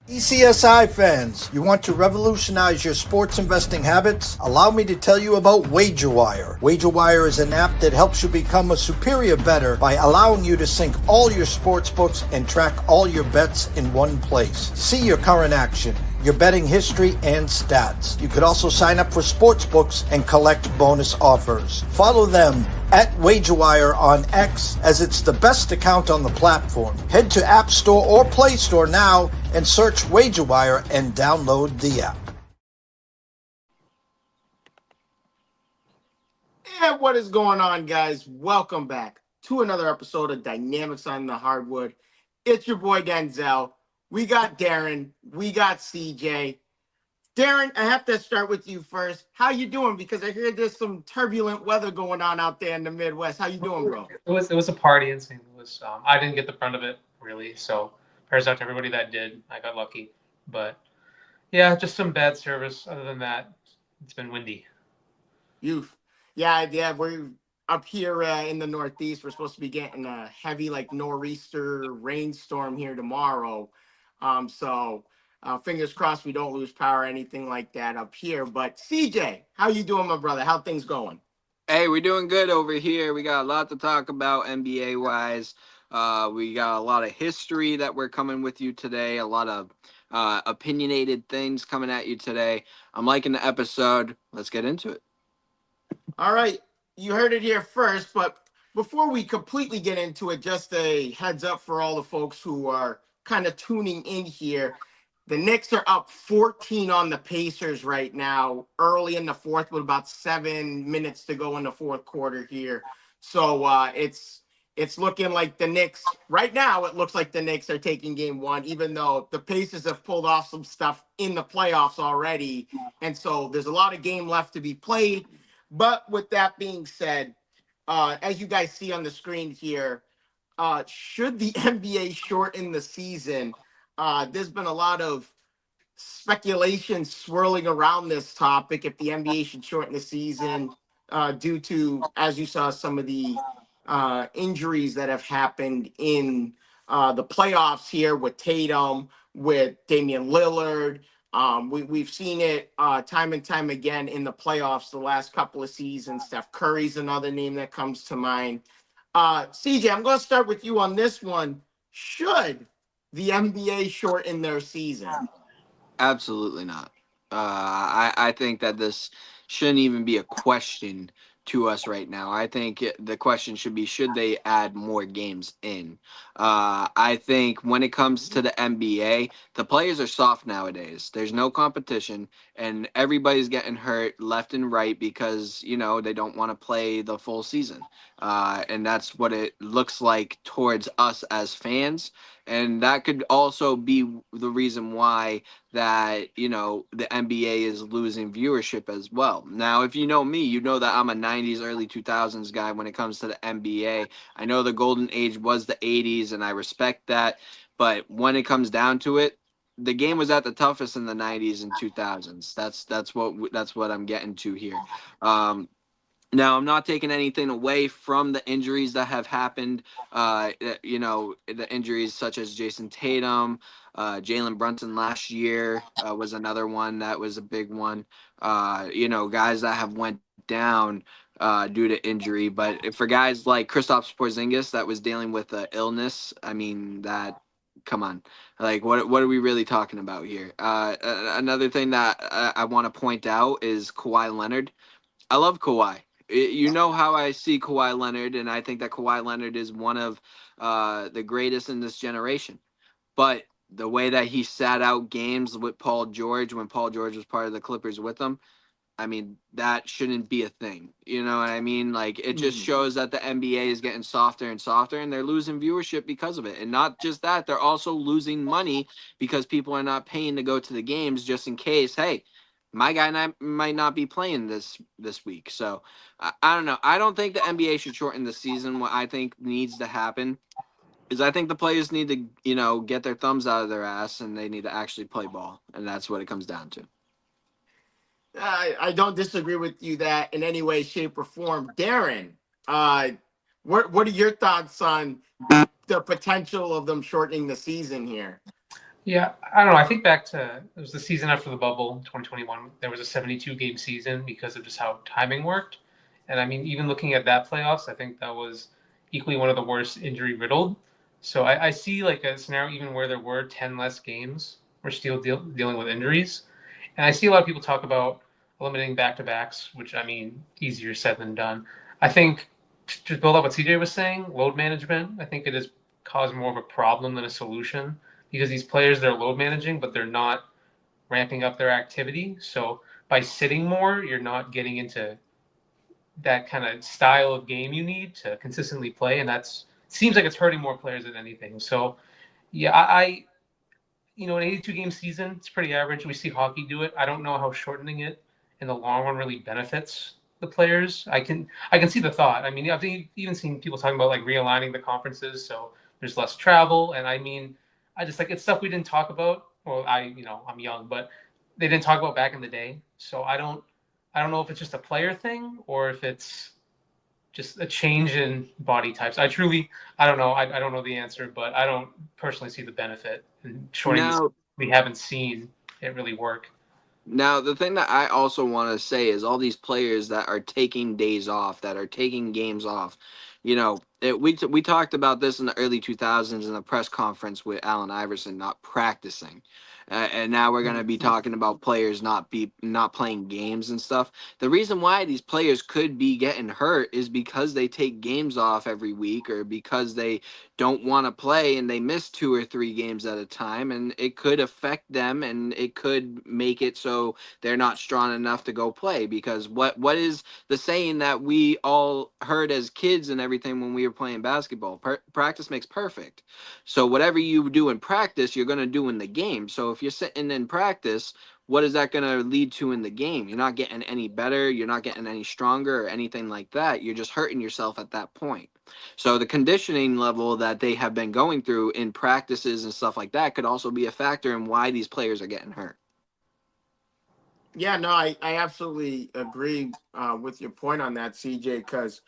ECSI fans, you want to revolutionize your sports investing habits? Allow me to tell you about WagerWire. WagerWire is an app that helps you become a superior bettor by allowing you to sync all your sports books and track all your bets in one place. See your current action, your betting history, and stats. You could also sign up for sports books and collect bonus offers. Follow them at WagerWire on X, as it's the best account on the platform. Head to App Store or Play Store now and search WagerWire and download the app. And what is going on, guys? Welcome back to another episode of Dynamics on the Hardwood. It's your boy Denzel. We got Darren. We got CJ. Darren, I have to start with you first. How you doing? Because I hear there's some turbulent weather going on out there in the Midwest. How you doing, bro? It was a party in St. Louis. I didn't get the brunt of it really, so prayers out to everybody that did. I got lucky, but yeah, just some bad service. Other than that, it's been windy. Yeah. We're up here in the Northeast. We're supposed to be getting a heavy, like, nor'easter rainstorm here tomorrow. So fingers crossed we don't lose power or anything like that up here. But CJ, how you doing, my brother? How things going? Hey, we're doing good over here. We got a lot to talk about NBA wise. We got a lot of history that we're coming with you today. A lot of opinionated things coming at you today. I'm liking the episode. Let's get into it. All right. You heard it here first, but before we completely get into it, just a heads up for all the folks who are kind of tuning in here. The Knicks are up 14 on the Pacers right now, early in the fourth with about 7 minutes to go in the fourth quarter here. So it's looking like the Knicks, right now, it looks like the Knicks are taking game one, even though the Pacers have pulled off some stuff in the playoffs already. And so there's a lot of game left to be played. But with that being said, as you guys see on the screen here, should the NBA shorten the season? There's been a lot of speculation swirling around this topic if the NBA should shorten the season due to, as you saw, some of the injuries that have happened in the playoffs here with Tatum, with Damian Lillard. We've seen it time and time again in the playoffs the last couple of seasons. Steph Curry's another name that comes to mind. CJ, I'm going to start with you on this one. Should the NBA shorten their season? Absolutely not. I think that this shouldn't even be a question to us right now. I think the question should be, should they add more games in? I think when it comes to the NBA, the players are soft nowadays. There's no competition, and everybody's getting hurt left and right because, they don't want to play the full season. And that's what it looks like towards us as fans. And that could also be the reason why that, the NBA is losing viewership as well. Now, if you know me, you know that I'm a 90s, early 2000s guy when it comes to the NBA. I know the golden age was the 80s, and I respect that. But when it comes down to it, the game was at the toughest in the 90s and 2000s. That's what I'm getting to here. Now, I'm not taking anything away from the injuries that have happened. The injuries such as Jason Tatum, Jalen Brunson last year was another one that was a big one. Guys that have went down due to injury. But for guys like Kristaps Porzingis that was dealing with illness, I mean, come on. Like, what are we really talking about here? Another thing that I want to point out is Kawhi Leonard. I love Kawhi. You know how I see Kawhi Leonard, and I think that Kawhi Leonard is one of the greatest in this generation. But the way that he sat out games with Paul George when Paul George was part of the Clippers with him, I mean, that shouldn't be a thing. You know what I mean? Like, it just shows that the NBA is getting softer and softer, and they're losing viewership because of it. And not just that, they're also losing money because people are not paying to go to the games just in case, hey, my guy might not be playing this week. So I don't know. I don't think the NBA should shorten the season. What I think needs to happen is I think the players need to, get their thumbs out of their ass, and they need to actually play ball. And that's what it comes down to. I don't disagree with you that in any way, shape, or form. Darren, what are your thoughts on the potential of them shortening the season here? Yeah, I don't know. I think back to it was the season after the bubble, 2021. There was a 72 game season because of just how timing worked. And I mean, even looking at that playoffs, I think that was equally one of the worst injury riddled. So I see like a scenario even where there were 10 less games, we're still dealing with injuries. And I see a lot of people talk about eliminating back to backs, which I mean, easier said than done. I think to build up what CJ was saying, load management, I think it has caused more of a problem than a solution because these players they're load managing, but they're not ramping up their activity. So by sitting more, you're not getting into that kind of style of game you need to consistently play, and that's seems like it's hurting more players than anything. So yeah, I an 82 game season, it's pretty average. We see hockey do it. I don't know how shortening it in the long run really benefits the players. I can see the thought. I mean, I've even seen people talking about like realigning the conferences so there's less travel. And I mean, I just like it's stuff we didn't talk about. Well, I'm young, but they didn't talk about back in the day. So I don't know if it's just a player thing or if it's just a change in body types. I don't know. I don't know the answer, but I don't personally see the benefit in shorting this. Now, We haven't seen it really work. Now, the thing that I also want to say is all these players that are taking days off, that are taking games off. We talked about this in the early 2000s in the press conference with Allen Iverson not practicing. And now we're going to be talking about players not playing games and stuff. The reason why these players could be getting hurt is because they take games off every week or because they don't want to play and they miss 2 or 3 games at a time, and it could affect them and it could make it so they're not strong enough to go play. Because what is the saying that we all heard as kids and everything when we were playing basketball? Practice makes perfect. So whatever you do in practice, you're going to do in the game. So if you're sitting in practice, what is that going to lead to in the game? You're not getting any better, you're not getting any stronger or anything like that. You're just hurting yourself at that point. So the conditioning level that they have been going through in practices and stuff like that could also be a factor in why these players are getting hurt. Yeah, no, I absolutely agree with your point on that, CJ, because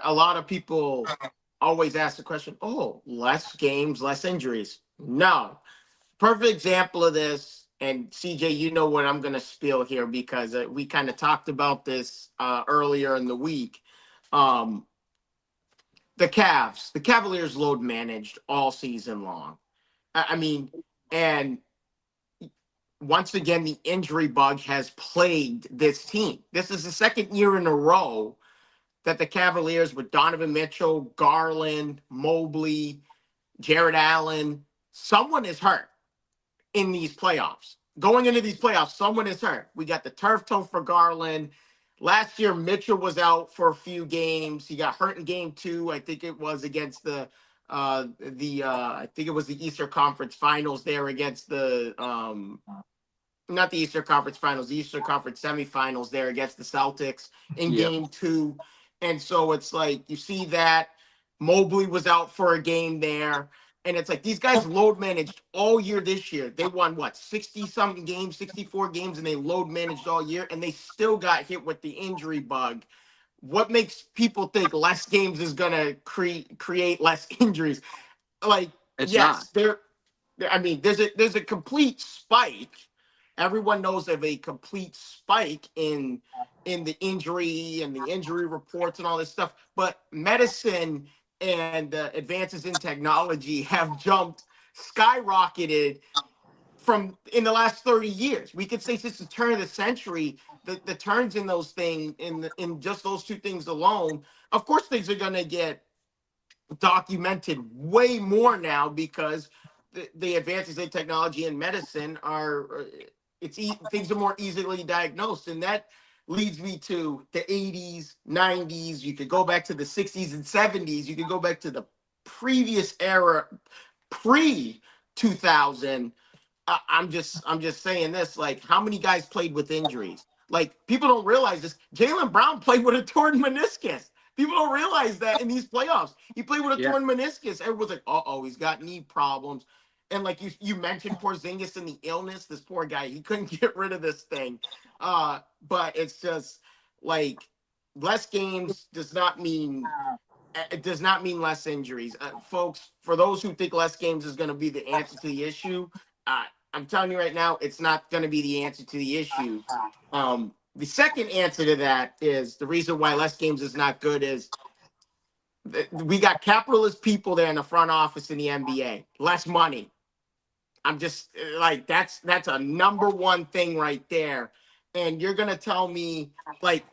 a lot of people always ask the question, oh, less games, less injuries. No. Perfect example of this, and CJ, you know what I'm going to spill here because we kind of talked about this earlier in the week. Um, the Cavaliers load managed all season long. I mean, and once again, the injury bug has plagued this team. This is the second year in a row that the Cavaliers with Donovan Mitchell, Garland, Mobley, Jared Allen, someone is hurt in these playoffs. Going into these playoffs, someone is hurt. We got the turf toe for Garland. Last year, Mitchell was out for a few games. He got hurt in game 2. I think it was against I think it was the Eastern Conference Finals there against the not the Eastern Conference Finals, the Eastern Conference semifinals there against the Celtics in Yep. game 2. And so it's like you see that Mobley was out for a game there. And it's like these guys load managed all year this year. They won what, 60 something games, 64 games, and they load managed all year, and they still got hit with the injury bug. What makes people think less games is gonna create less injuries? Like, It's not. yes, I mean, there's a complete spike. Everyone knows of a complete spike in the injury and the injury reports and all this stuff. But medicine and advances in technology have skyrocketed from in the last 30 years. We could say since the turn of the century, the turns in those things in just those two things alone. Of course, things are going to get documented way more now because the advances in technology and medicine are things are more easily diagnosed, and that leads me to the 80s, 90s. You could go back to the 60s and 70s. You could go back to the previous era, pre 2000. I'm just saying this. Like, how many guys played with injuries? Like, people don't realize this. Jaylen Brown played with a torn meniscus. People don't realize that in these playoffs. He played with a torn meniscus. Everyone's like, uh-oh, he's got knee problems. And like you mentioned Porzingis and the illness, this poor guy, he couldn't get rid of this thing. But it's just like less games does not mean less injuries. Folks, for those who think less games is going to be the answer to the issue, I'm telling you right now, it's not going to be the answer to the issue. The second answer to that is the reason why less games is not good is we got capitalist people there in the front office in the NBA. Less money. I'm just like that's a number one thing right there. And you're gonna tell me like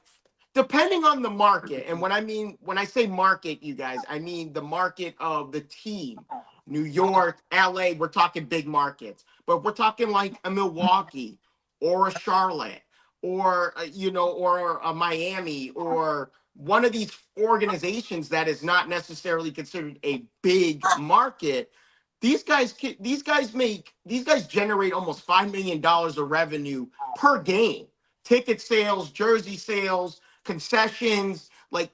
depending on the market, and when I say market, you guys, I mean the market of the team. New York, LA, we're talking big markets. But we're talking like a Milwaukee or a Charlotte or or a Miami or one of these organizations that is not necessarily considered a big market. These guys generate almost $5 million of revenue per game. Ticket sales, jersey sales, concessions, like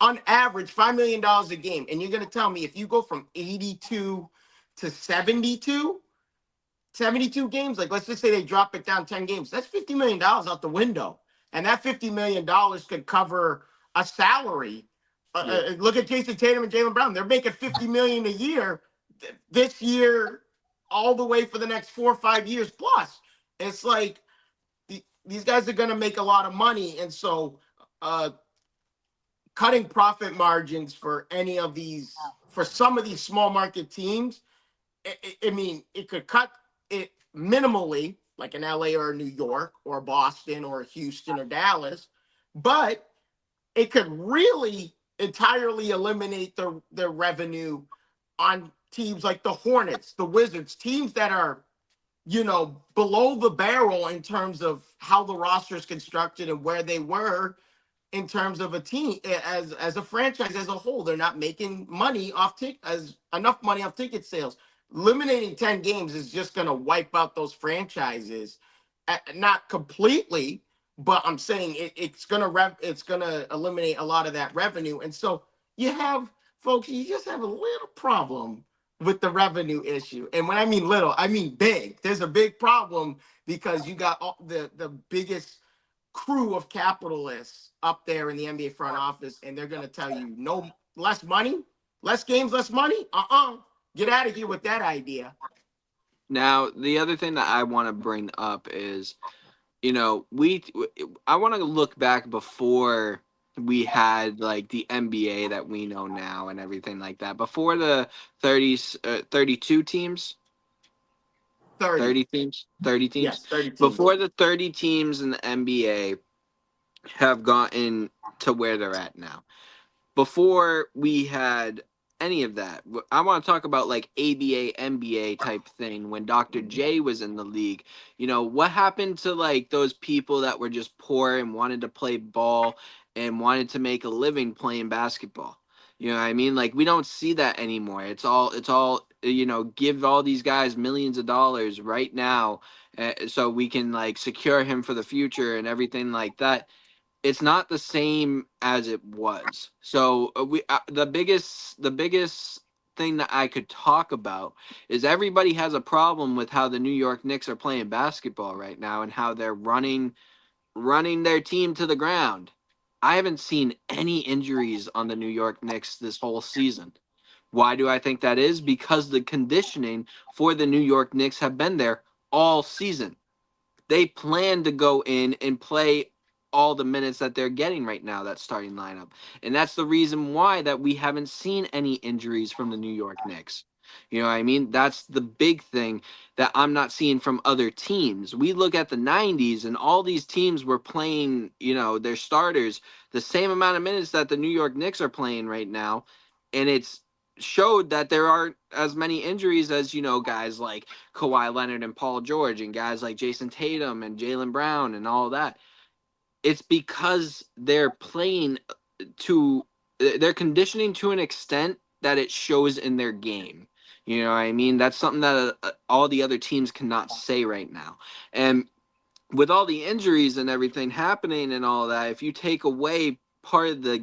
on average $5 million a game. And you're gonna tell me if you go from 82 to 72 games, like let's just say they drop it down 10 games, that's $50 million out the window. And that $50 million could cover a salary. Look at Jason Tatum and Jaylen Brown. They're making $50 million a year this year, all the way for the next 4 or 5 years plus. It's like these guys are going to make a lot of money. And so cutting profit margins for some of these small market teams, I mean, it could cut it minimally, like in LA or New York or Boston or Houston or Dallas, but it could really entirely eliminate the revenue on teams like the Hornets, the Wizards, teams that are, below the barrel in terms of how the roster is constructed and where they were in terms of a team as a franchise as a whole. They're not making money enough money off ticket sales. Eliminating 10 games is just going to wipe out those franchises, not completely, but I'm saying it's going to eliminate a lot of that revenue. And so you just have a little problem with the revenue issue. And when I mean little, I mean big. There's a big problem because you got the biggest crew of capitalists up there in the NBA front office, and they're going to tell you no, less money, less games, less money. Get out of here with that idea. Now, the other thing that I want to bring up is, I want to look back before we had like the NBA that we know now and everything like that. Before the 32 teams, 30 teams, 30 teams. Yes, 30 teams. Before the 30 teams in the NBA have gotten to where they're at now. Before we had any of that, I want to talk about like ABA, NBA type thing when Dr. J was in the league. What happened to like those people that were just poor and wanted to play ball and wanted to make a living playing basketball? You know what I mean? Like we don't see that anymore. It's all give all these guys millions of dollars right now so we can like secure him for the future and everything like that. It's not the same as it was. So the biggest thing that I could talk about is everybody has a problem with how the New York Knicks are playing basketball right now and how they're running their team to the ground. I haven't seen any injuries on the New York Knicks this whole season. Why do I think that is? Because the conditioning for the New York Knicks have been there all season. They plan to go in and play all the minutes that they're getting right now, that starting lineup. And that's the reason why that we haven't seen any injuries from the New York Knicks. You know what I mean? That's the big thing that I'm not seeing from other teams. We look at the 90s and all these teams were playing, their starters the same amount of minutes that the New York Knicks are playing right now. And it's showed that there aren't as many injuries as, guys like Kawhi Leonard and Paul George and guys like Jason Tatum and Jaylen Brown and all that. It's because they're they're conditioning to an extent that it shows in their game. You know what I mean? That's something that all the other teams cannot say right now. And with all the injuries and everything happening and all that, if you take away part of the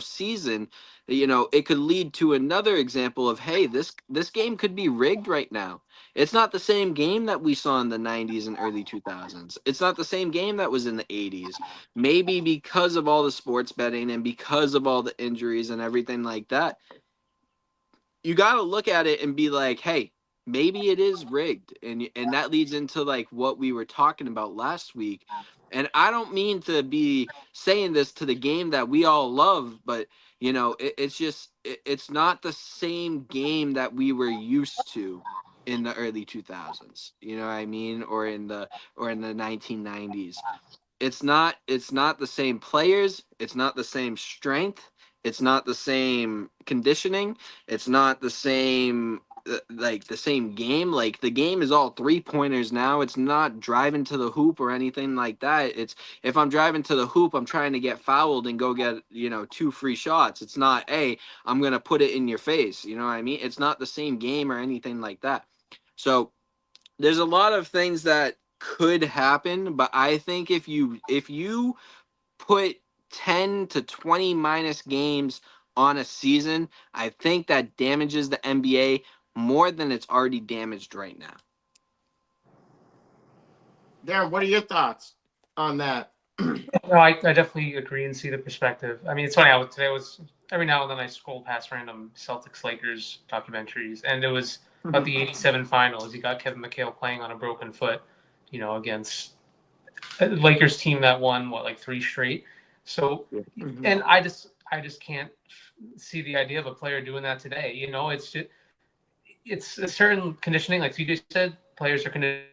season, it could lead to another example of, hey, this game could be rigged right now. It's not the same game that we saw in the 90s and early 2000s. It's not the same game that was in the 80s. Maybe because of all the sports betting and because of all the injuries and everything like that, you got to look at it and be like, hey, maybe it is rigged, and that leads into like what we were talking about last week. And I don't mean to be saying this to the game that we all love, but it's just it's not the same game that we were used to in the early 2000s, you know what I mean, or in the 1990s. It's not the same players, it's not the same strength, it's not the same conditioning, it's not the same like the same game. Like the game is all three pointers now. It's not driving to the hoop or anything like that. It's if I'm driving to the hoop, I'm trying to get fouled and go get, two free shots. It's not, hey, I'm going to put it in your face. You know what I mean? It's not the same game or anything like that. So there's a lot of things that could happen, but I think if you put 10 to 20 minus games on a season, I think that damages the NBA more than it's already damaged right now. Darren, what are your thoughts on that? No, I definitely agree and see the perspective. I mean, it's funny. Today was every now and then I scroll past random Celtics Lakers documentaries, and it was about the '87 finals. You got Kevin McHale playing on a broken foot, against a Lakers team that won like 3 straight. So, and I just can't see the idea of a player doing that today. It's a certain conditioning, like CJ said, players are conditioned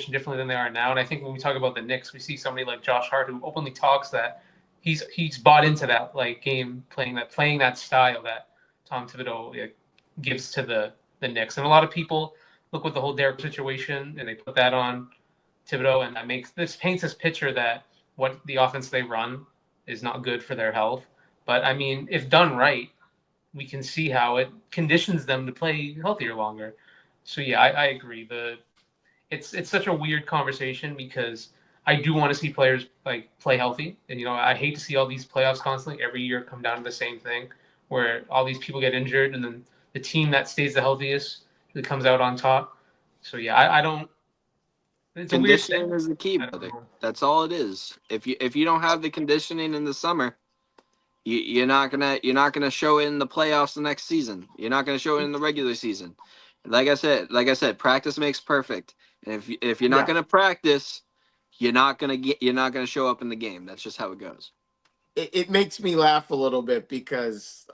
differently than they are now. And I think when we talk about the Knicks, we see somebody like Josh Hart who openly talks that he's bought into that like game playing that style that Tom Thibodeau gives to the Knicks. And a lot of people look with the whole Derek situation and they put that on Thibodeau, and paints this picture that what the offense they run is not good for their health. But I mean, if done right, we can see how it conditions them to play healthier longer. So yeah, I agree. It's such a weird conversation because I do want to see players like play healthy, and I hate to see all these playoffs constantly every year come down to the same thing, where all these people get injured, and then the team that stays the healthiest that comes out on top. So yeah, I don't. It's a weird thing. Conditioning is the key, brother. That's all it is. If you don't have the conditioning in the summer, you're not gonna show it in the playoffs the next season. You're not gonna show it in the regular season. Like I said, practice makes perfect. And if you're not gonna practice, you're not gonna show up in the game. That's just how it goes. It makes me laugh a little bit because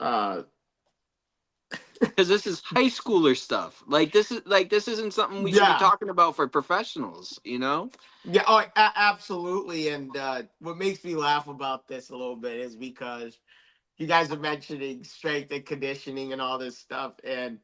this is high schooler stuff. This isn't something we should be talking about for professionals, Yeah, absolutely. And what makes me laugh about this a little bit is because you guys are mentioning strength and conditioning and all this stuff. And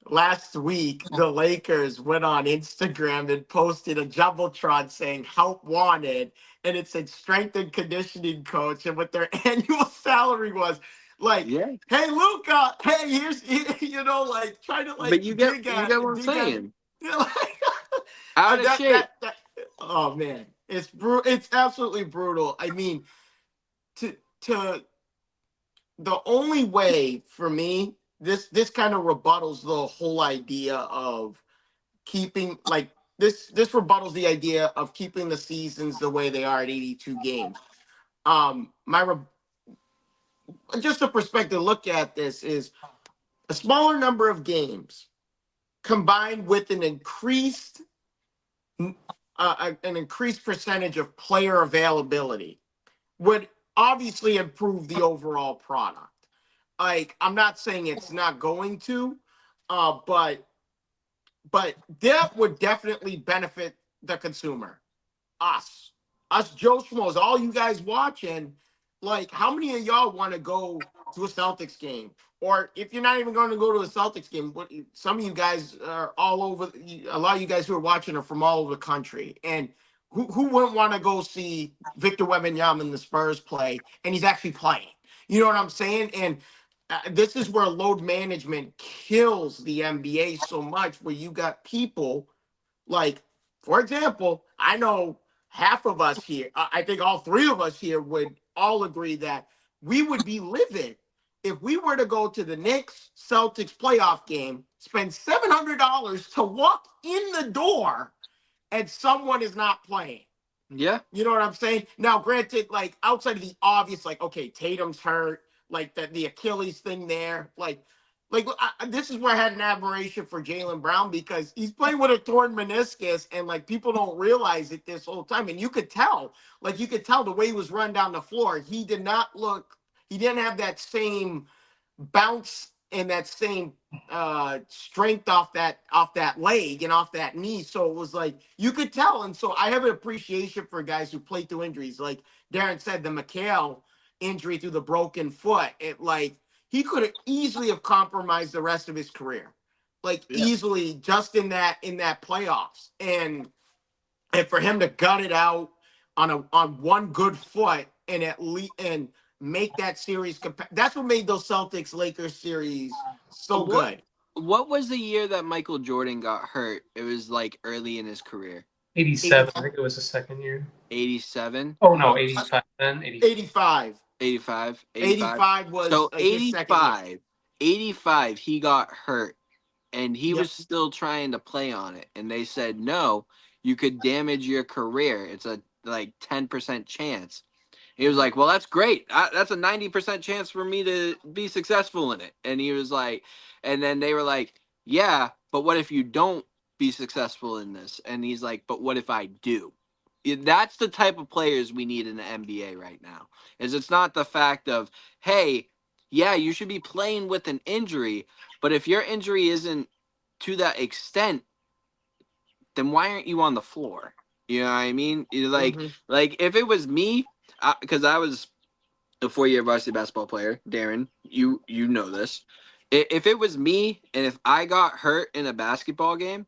last week, the Lakers went on Instagram and posted a jumbotron saying "help wanted," and it said "strength and conditioning coach," and what their annual salary was. Like, hey, Luka, hey, here's, like, trying to, like, but you get what I'm saying. Out of shape. Oh, man. It's absolutely brutal. I mean, to the only way for me, this kind of rebuttals the whole idea of keeping, like, this rebuttals the idea of keeping the seasons the way they are at 82 games. Just a perspective look at this is a smaller number of games combined with an increased percentage of player availability would obviously improve the overall product. Like, I'm not saying it's not going to, but that would definitely benefit the consumer, us Joe Schmoes, all you guys watching. Like, how many of y'all want to go to a Celtics game? Or if you're not even going to go to a Celtics game, some of you guys are all over. A lot of you guys who are watching are from all over the country. And who wouldn't want to go see Victor Wembanyama and the Spurs play? And he's actually playing. You know what I'm saying? And this is where load management kills the NBA so much, where you got people like, for example, I know half of us here, I think all three of us here would all agree that we would be livid if we were to go to the Knicks Celtics playoff game, spend $700 to walk in the door, and someone is not playing. Yeah. You know what I'm saying? Now, granted, like, outside of the obvious, like, okay, Tatum's hurt, like the Achilles thing there, like, Like, this is where I had an admiration for Jaylen Brown, because he's playing with a torn meniscus, and like people don't realize it this whole time. And you could tell, the way he was run down the floor. He didn't have that same bounce and that same strength off that leg and off that knee. So it was like you could tell. And so I have an appreciation for guys who play through injuries. Like Darren said, the McHale injury through the broken foot. He could have easily have compromised the rest of his career, easily, just in that playoffs. And for him to gut it out on one good foot and at least and make that series that's what made those Celtics Lakers series so good. What was the year that Michael Jordan got hurt? It was like early in his career. 87. I think it was the second year. 87. Oh no, 85. Then 85. 85. 85 was so like his second year. 85. He got hurt, and he was still trying to play on it. And they said, no, you could damage your career. It's a 10% chance. He was like, well, that's great. That's a 90% chance for me to be successful in it. And he was like, and then they were like, yeah, but what if you don't be successful in this? And he's like, but what if I do? That's the type of players we need in the NBA right now. It's not the fact of, hey, yeah, you should be playing with an injury, but if your injury isn't to that extent, then why aren't you on the floor? You know what I mean? Like if it was me, because I was a 4-year varsity basketball player, Darren, you know this. If it was me and if I got hurt in a basketball game,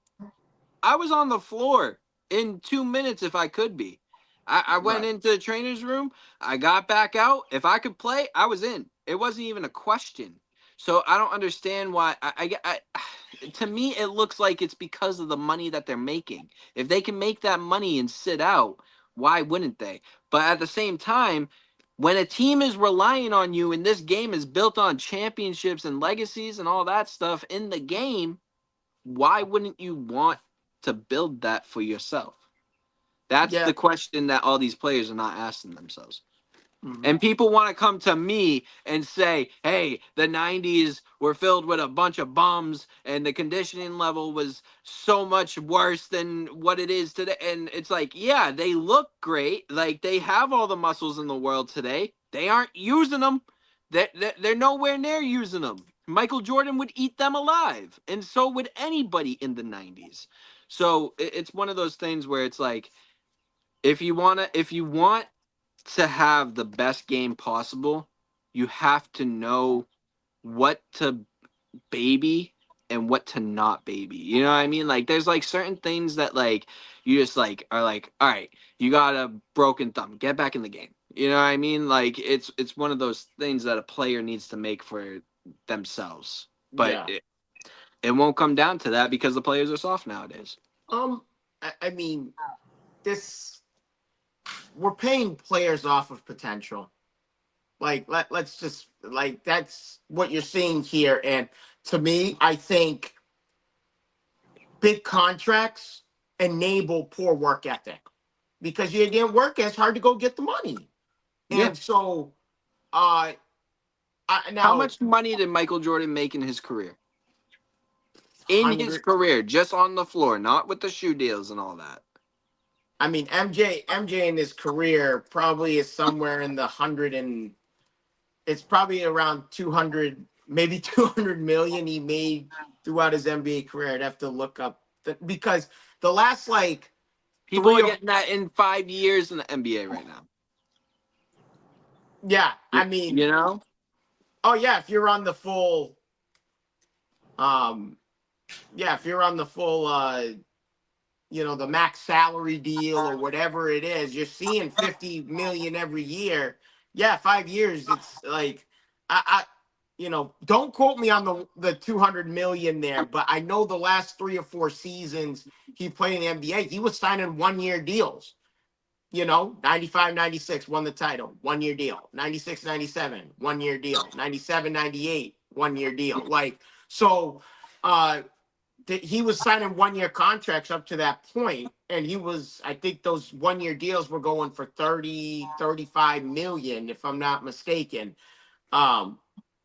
I was on the floor in 2 minutes if I could be. I went into the trainer's room. I got back out. If I could play, I was in. It wasn't even a question. So I don't understand why. To me, it looks like it's because of the money that they're making. If they can make that money and sit out, why wouldn't they? But at the same time, when a team is relying on you and this game is built on championships and legacies and all that stuff in the game, why wouldn't you want to build that for yourself? That's the question that all these players are not asking themselves. And people want to come to me and say, hey, the 90s were filled with a bunch of bums and the conditioning level was so much worse than what it is today. And it's like, yeah, they look great. Like, they have all the muscles in the world today. They aren't using them. They're nowhere near using them. Michael Jordan would eat them alive. And so would anybody in the 90s. So it's one of those things where it's like, if you want to have the best game possible, you have to know what to baby and what to not baby. You know what I mean? Like, there's like certain things that like you just like are like, all right, you got a broken thumb, get back in the game. You know what I mean? Like, it's one of those things that a player needs to make for themselves. But it won't come down to that because the players are soft nowadays. I mean, we're paying players off of potential. Like, let's just, like, that's what you're seeing here. And to me, I think big contracts enable poor work ethic, because you didn't work as hard to go get the money. And so, now, how much money did Michael Jordan make in his career? In his career, just on the floor, not with the shoe deals and all that. I mean, MJ in his career probably is somewhere in the it's probably around 200, maybe 200 million he made throughout his NBA career. I'd have to look up because the last people are getting that in 5 years in the NBA right now. Yeah, I mean, you know. Oh yeah, if you're on the full, the max salary deal or whatever it is, you're seeing 50 million every year. Yeah, 5 years. It's like, don't quote me on the 200 million there, but I know the last 3 or 4 seasons he played in the NBA, he was signing 1-year deals. 95, 96 won the title, 1-year deal. 96, 97, 1-year deal. 97, 98, 1-year deal. He was signing 1-year contracts up to that point, and I think those 1-year deals were going for 30, 35 million, if I'm not mistaken.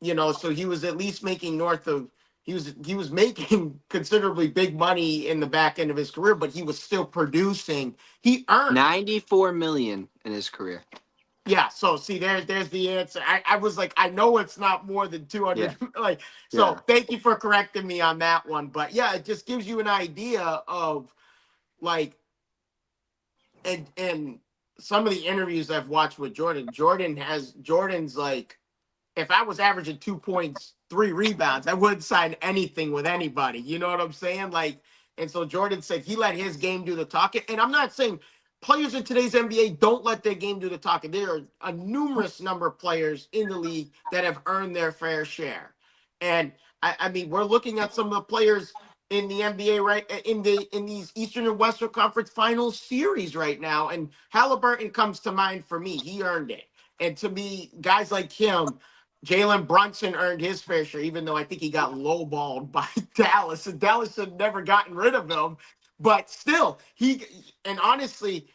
So he was at least making north of he was making considerably big money in the back end of his career, but he was still producing. He earned 94 million in his career. Yeah, so see, there's the answer. I was like, I know it's not more than 200. Yeah. Like, so Yeah. thank you for correcting me on that one. But yeah, it just gives you an idea of like, and some of the interviews I've watched with Jordan. Jordan's like, if I was averaging 2 points, 3 rebounds, I wouldn't sign anything with anybody. You know what I'm saying? Like, and so Jordan said he let his game do the talking. And I'm not saying players in today's NBA don't let their game do the talking. There are a numerous number of players in the league that have earned their fair share. And I mean, we're looking at some of the players in the NBA in these Eastern and Western Conference Finals series right now. And Haliburton comes to mind for me. He earned it. And to me, guys like him, Jalen Brunson earned his fair share, even though I think he got lowballed by Dallas, and Dallas had never gotten rid of him. But still, and honestly,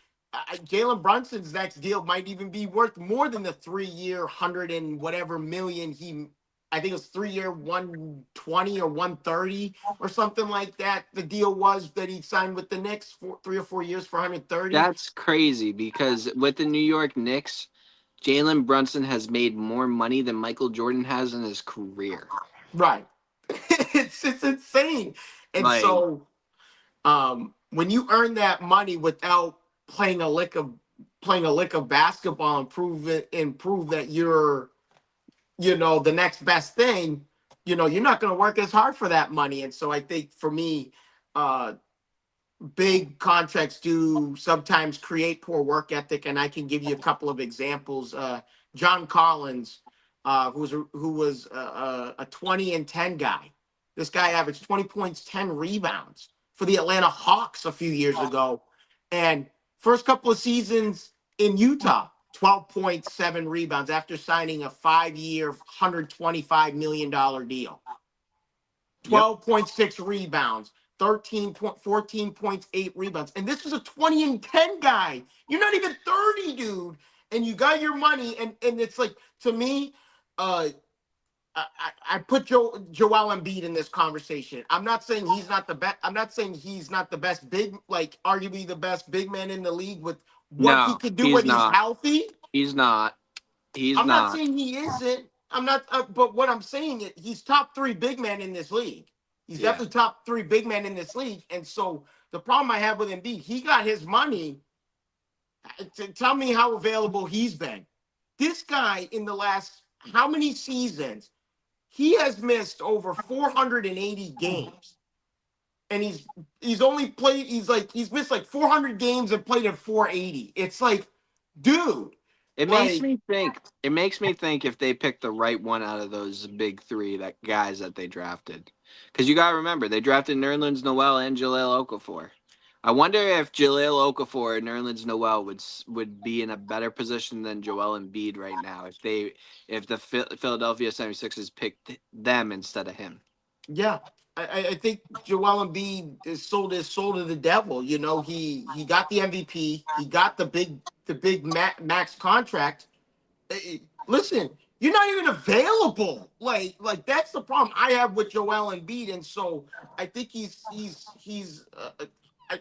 Jalen Brunson's next deal might even be worth more than the 3-year, 100 and whatever million I think it was 3-year, 120 or 130 or something like that. The deal was that he signed with the Knicks for 3 or 4 years for 130. That's crazy because with the New York Knicks, Jalen Brunson has made more money than Michael Jordan has in his career. Right. It's insane. And Like, so when you earn that money without playing a lick of basketball and prove that you're, the next best thing, you're not going to work as hard for that money. And so I think for me, big contracts do sometimes create poor work ethic, and I can give you a couple of examples. John Collins, who was a 20 and 10 guy. This guy averaged 20 points, 10 rebounds for the Atlanta Hawks a few years ago, and first couple of seasons in Utah, 12 points, 7 rebounds after signing a 5-year, $125 million deal. 12.6 rebounds. 14 points, 8 rebounds. And this was a 20 and 10 guy. You're not even 30, dude. And you got your money. And it's like, to me, I put Joel Embiid in this conversation. I'm not saying he's not the best. I'm not saying he's not the best arguably the best big man in the league with what he could do when he's healthy. He's not. I'm not saying he isn't. I'm not. But what I'm saying is he's top 3 big man in this league. He's definitely top 3 big men in this league. And so the problem I have with Embiid, he got his money. Tell me how available he's been. This guy in the last how many seasons, he has missed over 480 games. And he's missed like 400 games and played at 480. It's like, dude. It makes me think if they picked the right one out of those big 3 guys that they drafted. Because you got to remember, they drafted Nerlens Noel and Jahlil Okafor. I wonder if Jahlil Okafor and Nerlens Noel would be in a better position than Joel Embiid right now if the Philadelphia 76ers picked them instead of him. Yeah. I think Joel Embiid is sold his soul to the devil. He got the MVP. He got the big max contract. Listen, you're not even available. Like that's the problem I have with Joel Embiid. And so I think he's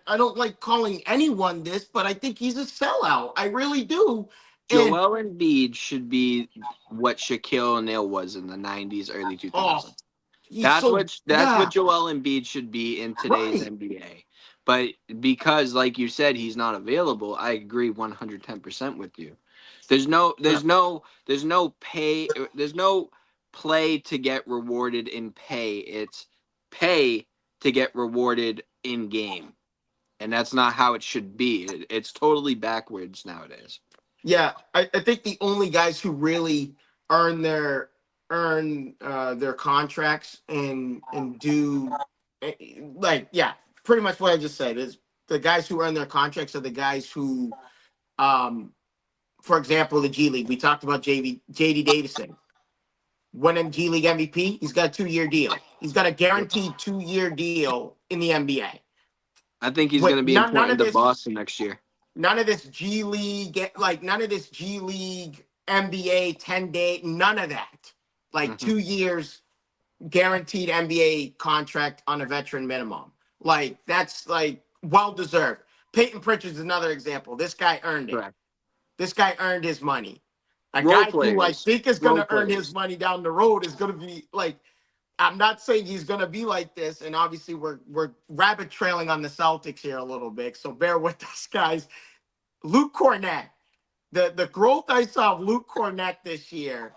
I don't like calling anyone this, but I think he's a sellout. I really do. Joel Embiid should be what Shaquille O'Neal was in the 90s, early 2000s. That's what Joel Embiid should be in today's NBA. But because, like you said, he's not available, I agree 110% with you. There's no play to get rewarded in pay. It's pay to get rewarded in game. And that's not how it should be. It's totally backwards nowadays. Yeah, I think the only guys who really earn their contracts and do pretty much what I just said is the guys who earn their contracts are the guys who, for example, the G League. We talked about JD Davison. Winning G League MVP, he's got a 2-year deal. He's got a guaranteed 2-year deal in the NBA. I think he's going to be important to Boston next year. None of this G League, NBA 10-day, none of that. like 2 years guaranteed NBA contract on a veteran minimum. Like that's like well deserved. Peyton Pritchard's another example. This guy earned it. Correct. This guy earned his money. A Role guy who I players. think is going Role to earn players. his money down the road is going to be like, I'm not saying he's going to be like this. And obviously we're rabbit trailing on the Celtics here a little bit. So bear with us, guys. Luke Cornett, the growth I saw of Luke Cornett this year,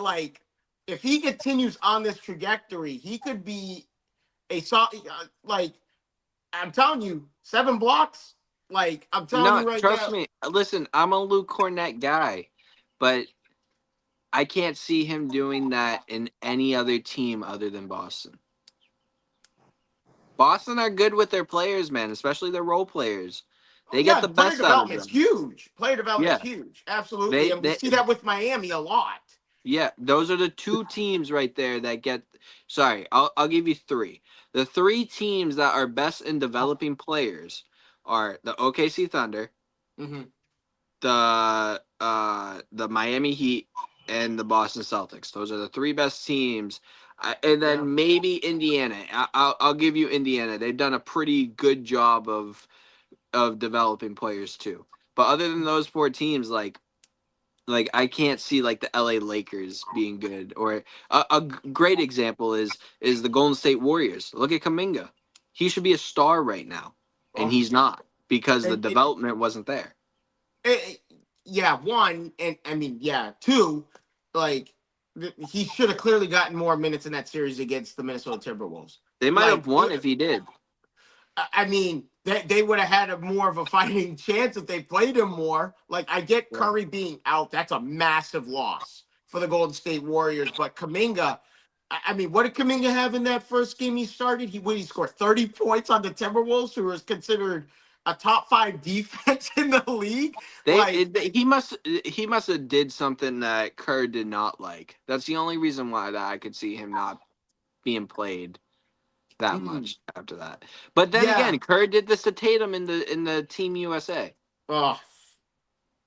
like if he continues on this trajectory, he could be like, I'm telling you, 7 blocks. Like I'm telling No, you right trust now. me. Listen, I'm a Luke Cornett guy, but I can't see him doing that in any other team other than Boston. Boston are good with their players, man, especially their role players. They get the Player best out of development's them. huge. Player development's Yeah. huge. Absolutely. And we see that with Miami a lot. Yeah, those are the 2 teams right there that get. Sorry, I'll give you 3. The 3 teams that are best in developing players are the OKC Thunder, Mm-hmm. the Miami Heat, and the Boston Celtics. Those are the 3 best teams. And then maybe Indiana. I'll give you Indiana. They've done a pretty good job of developing players too. But other than those 4 teams, like I can't see like the LA Lakers being good. Or a great example is the Golden State Warriors. Look at Kuminga. He should be a star right now, and he's not because the development wasn't there. Yeah, 1, and I mean, yeah, 2, like he should have clearly gotten more minutes in that series against the Minnesota Timberwolves. They might have won if he did. I mean, they would have had more of a fighting chance if they played him more. Like, I get Curry being out. That's a massive loss for the Golden State Warriors. But Kuminga, I mean, what did Kuminga have in that first game he started? He scored 30 points on the Timberwolves, who was considered a top 5 defense in the league. He must have did something that Kerr did not like. That's the only reason why that I could see him not being played that much after that. But then again, Kerr did this to Tatum in the Team USA. Oh,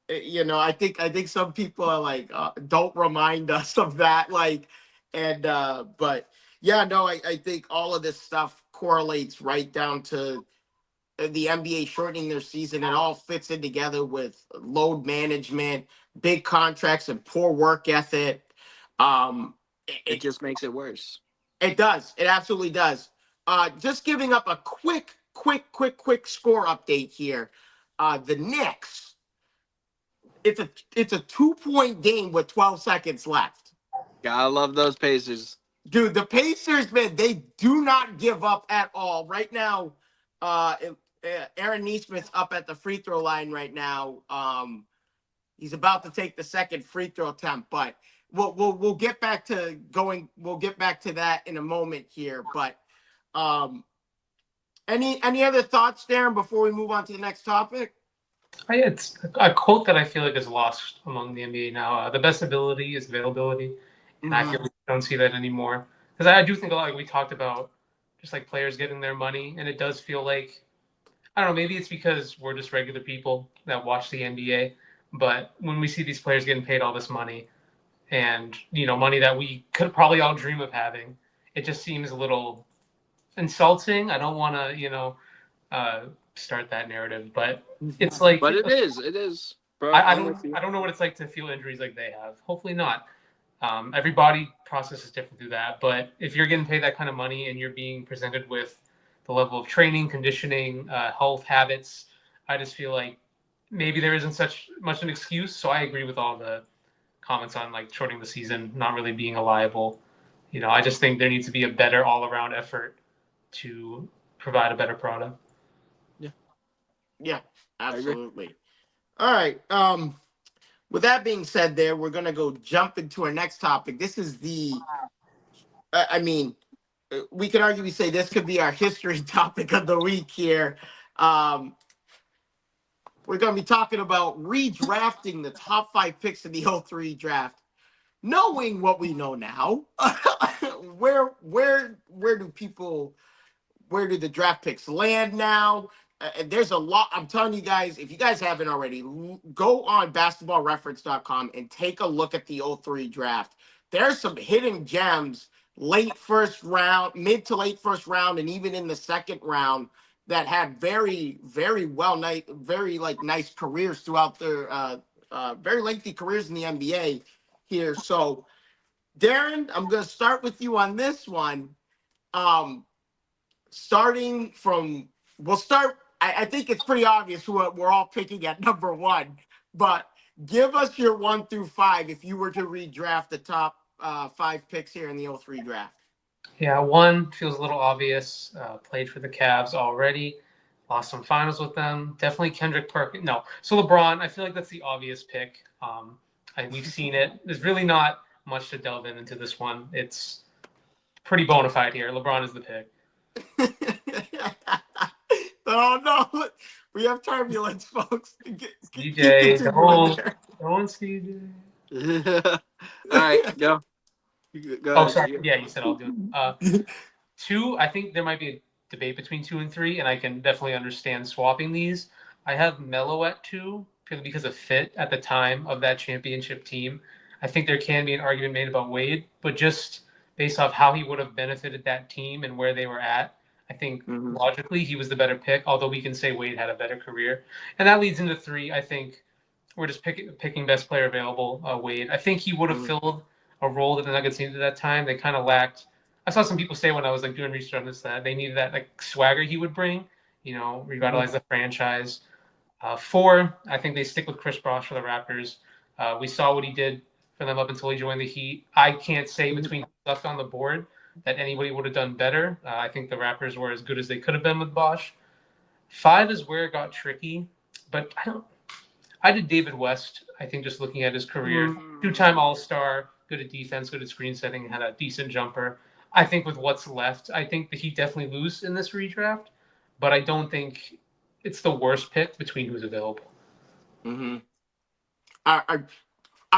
I think some people are like, don't remind us of that. Like, and but yeah, no, I think all of this stuff correlates right down to the NBA shortening their season. It all fits in together with load management, big contracts, and poor work ethic. It just makes it worse. It does. It absolutely does. Just giving up a quick score update here. The Knicks. It's a 2-point game with 12 seconds left. Gotta love those Pacers. Dude, the Pacers, man, they do not give up at all. Right now, Aaron Nesmith's up at the free throw line right now. He's about to take the second free throw attempt, but we'll get back to going. We'll get back to that in a moment here. But any other thoughts, Darren, before we move on to the next topic? It's a quote that I feel like is lost among the NBA now. The best ability is availability, and I feel like we don't see that anymore. Because I do think a lot, like we talked about, just like players getting their money, and it does feel like, I don't know, maybe it's because we're just regular people that watch the NBA, but when we see these players getting paid all this money, and money that we could probably all dream of having, it just seems a little insulting. I don't want to, start that narrative, but it's like. But it is. Bro, I don't know what it's like to feel injuries like they have. Hopefully not. Every body process is different through that, but if you're getting paid that kind of money and you're being presented with the level of training, conditioning, health habits, I just feel like maybe there isn't such much an excuse. So I agree with all the comments on like shortening the season not really being a liable. I just think there needs to be a better all-around effort to provide a better product. Yeah, absolutely. All right. With that being said, we're gonna go jump into our next topic. This is we could arguably say this could be our history topic of the week here. We're gonna be talking about redrafting the top 5 picks in the 03 draft. Knowing what we know now, where do the draft picks land now? There's a lot. I'm telling you guys, if you guys haven't already, go on basketballreference.com and take a look at the 03 draft. there's some hidden gems late first round, mid to late first round, and even in the second round that had very, very nice careers throughout their very lengthy careers in the NBA here. So, Darren, I'm going to start with you on this one. Starting from, we'll start. I think it's pretty obvious who we're all picking at number one, but give us your 1 through 5 if you were to redraft the top 5 picks here in the 03 draft. Yeah, one feels a little obvious. Played for the Cavs already. Lost some finals with them. Definitely Kendrick Perkins. No. So LeBron, I feel like that's the obvious pick. We've seen it. There's really not much to delve into this one. It's pretty bona fide here. LeBron is the pick. Oh, no. We have turbulence, folks. CJ, don't CJ. All right, go. Go Oh, ahead. sorry. Yeah, you said I'll do it. 2, I think there might be a debate between 2 and 3, and I can definitely understand swapping these. I have Melo at 2 purely because of fit at the time of that championship team. I think there can be an argument made about Wade, but just based off how he would have benefited that team and where they were at, I think logically he was the better pick, although we can say Wade had a better career. And that leads into 3. I think we're just picking best player available, Wade. I think he would have filled a role that the Nuggets needed at that time. They kind of lacked. I saw some people say when I was like doing research on this that they needed that like swagger he would bring, revitalize the franchise. 4, I think they stick with Chris Bosh for the Raptors. We saw what he did for them up until he joined the Heat. I can't say between left on the board that anybody would have done better. I think the Raptors were as good as they could have been with Bosh. 5 is where it got tricky, but I did David West. I think just looking at his career, 2-time All-Star, good at defense, good at screen setting, had a decent jumper. I think with what's left, I think that he definitely lose in this redraft, but I don't think it's the worst pick between who's available. I'm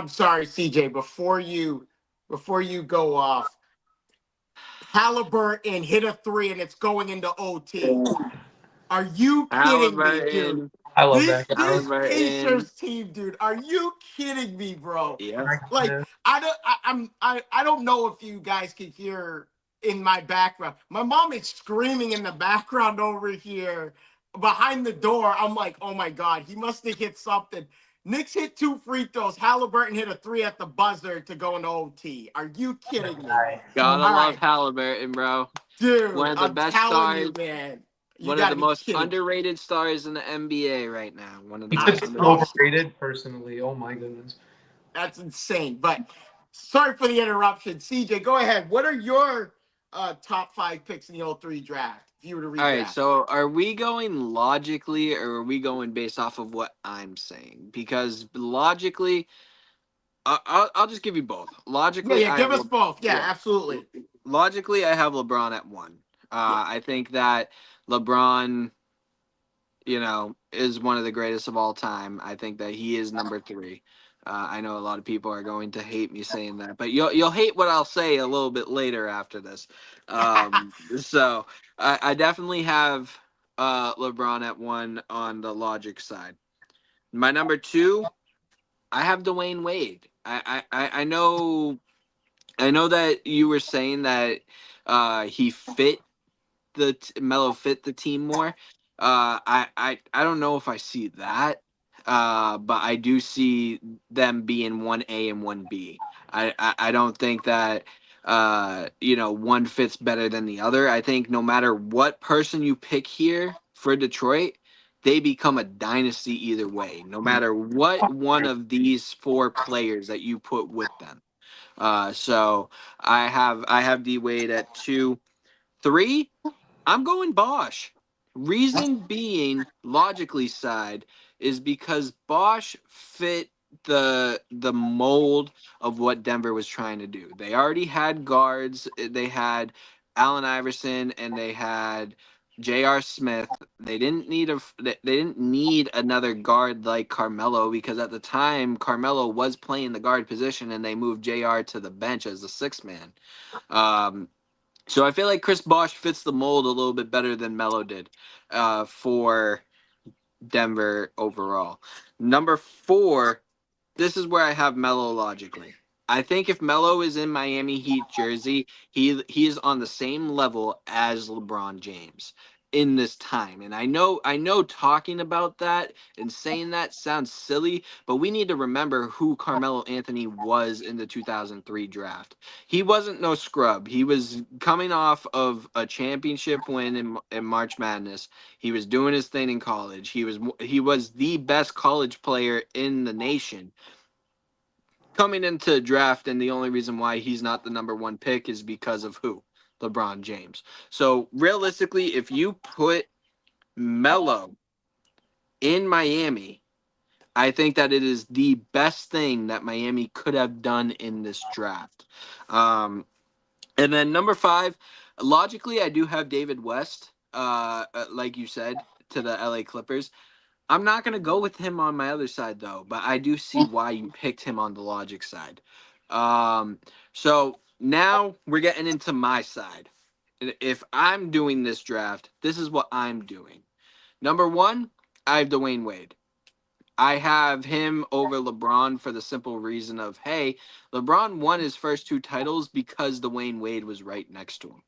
sorry, CJ. Before you go off, Haliburton hit a 3 and it's going into OT. Are you kidding me, dude? I love that. This Pacers team, dude. Are you kidding me, bro? Yeah. Like I don't know if you guys can hear in my background. My mom is screaming in the background over here behind the door. I'm like, oh my God, he must have hit something. Knicks hit 2 free throws. Halliburton hit a 3 at the buzzer to go into OT. Are you kidding me? Gotta love Haliburton, bro. Dude, one of the best stars, you, man. One of the most underrated stars in the NBA right now. One of the most overrated, personally. Oh my goodness. That's insane. But sorry for the interruption. CJ, go ahead. What are your top 5 picks in the 03 draft? If you were to redraft. All right, so are we going logically or are we going based off of what I'm saying? Because logically, I'll just give you both. Logically, give us both. Yeah, absolutely. Logically, I have LeBron at 1. I think that LeBron, is one of the greatest of all time. I think that he is number 3. I know a lot of people are going to hate me saying that, but you'll hate what I'll say a little bit later after this. So I definitely have LeBron at 1 on the logic side. My number 2, I have Dwayne Wade. I know that you were saying that he fit Melo fit the team more. I don't know if I see that. But I do see them being 1A and 1B. I don't think that one fits better than the other. I think no matter what person you pick here for Detroit, they become a dynasty either way. No matter what one of these 4 players that you put with them. So I have D Wade at 2. 3, I'm going Bosh. Reason being, logically side, is because Bosh fit the mold of what Denver was trying to do. They already had guards. They had Allen Iverson and they had J.R. Smith. They didn't need another guard like Carmelo because at the time Carmelo was playing the guard position and they moved J.R. to the bench as the 6th man. So I feel like Chris Bosh fits the mold a little bit better than Melo did for Denver overall. Number 4, this is where I have Melo logically. I think if Melo is in Miami Heat jersey, he is on the same level as LeBron James in this time. And I know talking about that and saying that sounds silly, but we need to remember who Carmelo Anthony was in the 2003 draft. He wasn't no scrub. He was coming off of a championship win in March Madness. He was doing his thing in college. He was the best college player in the nation coming into the draft, and the only reason why he's not the number one pick is because of who? LeBron James. So realistically, if you put Melo in Miami, I think that it is the best thing that Miami could have done in this draft. And then number 5, logically, I do have David West, like you said, to the LA Clippers. I'm not going to go with him on my other side, though, but I do see why you picked him on the logic side. So now we're getting into my side. If I'm doing this draft, this is what I'm doing. Number 1, I have Dwayne Wade. I have him over LeBron for the simple reason of, hey, LeBron won his first 2 titles because Dwayne Wade was right next to him.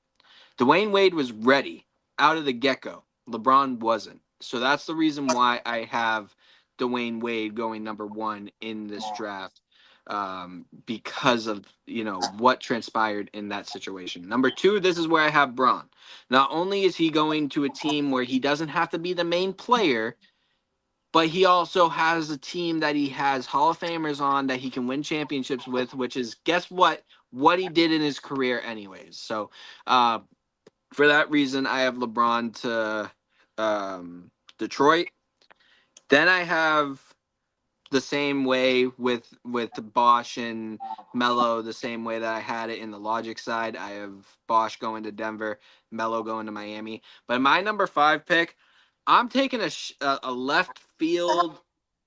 Dwayne Wade was ready out of the get-go. LeBron wasn't. So that's the reason why I have Dwayne Wade going number 1 in this draft, because of, what transpired in that situation. Number 2, this is where I have Bron. Not only is he going to a team where he doesn't have to be the main player, but he also has a team that he has Hall of Famers on that he can win championships with, which is, guess what? What he did in his career anyways. So, for that reason, I have LeBron to Detroit. Then I have the same way with Bosch and Melo, the same way that I had it in the logic side. I have Bosch going to Denver, Melo going to Miami. But my number 5 pick, I'm taking a left field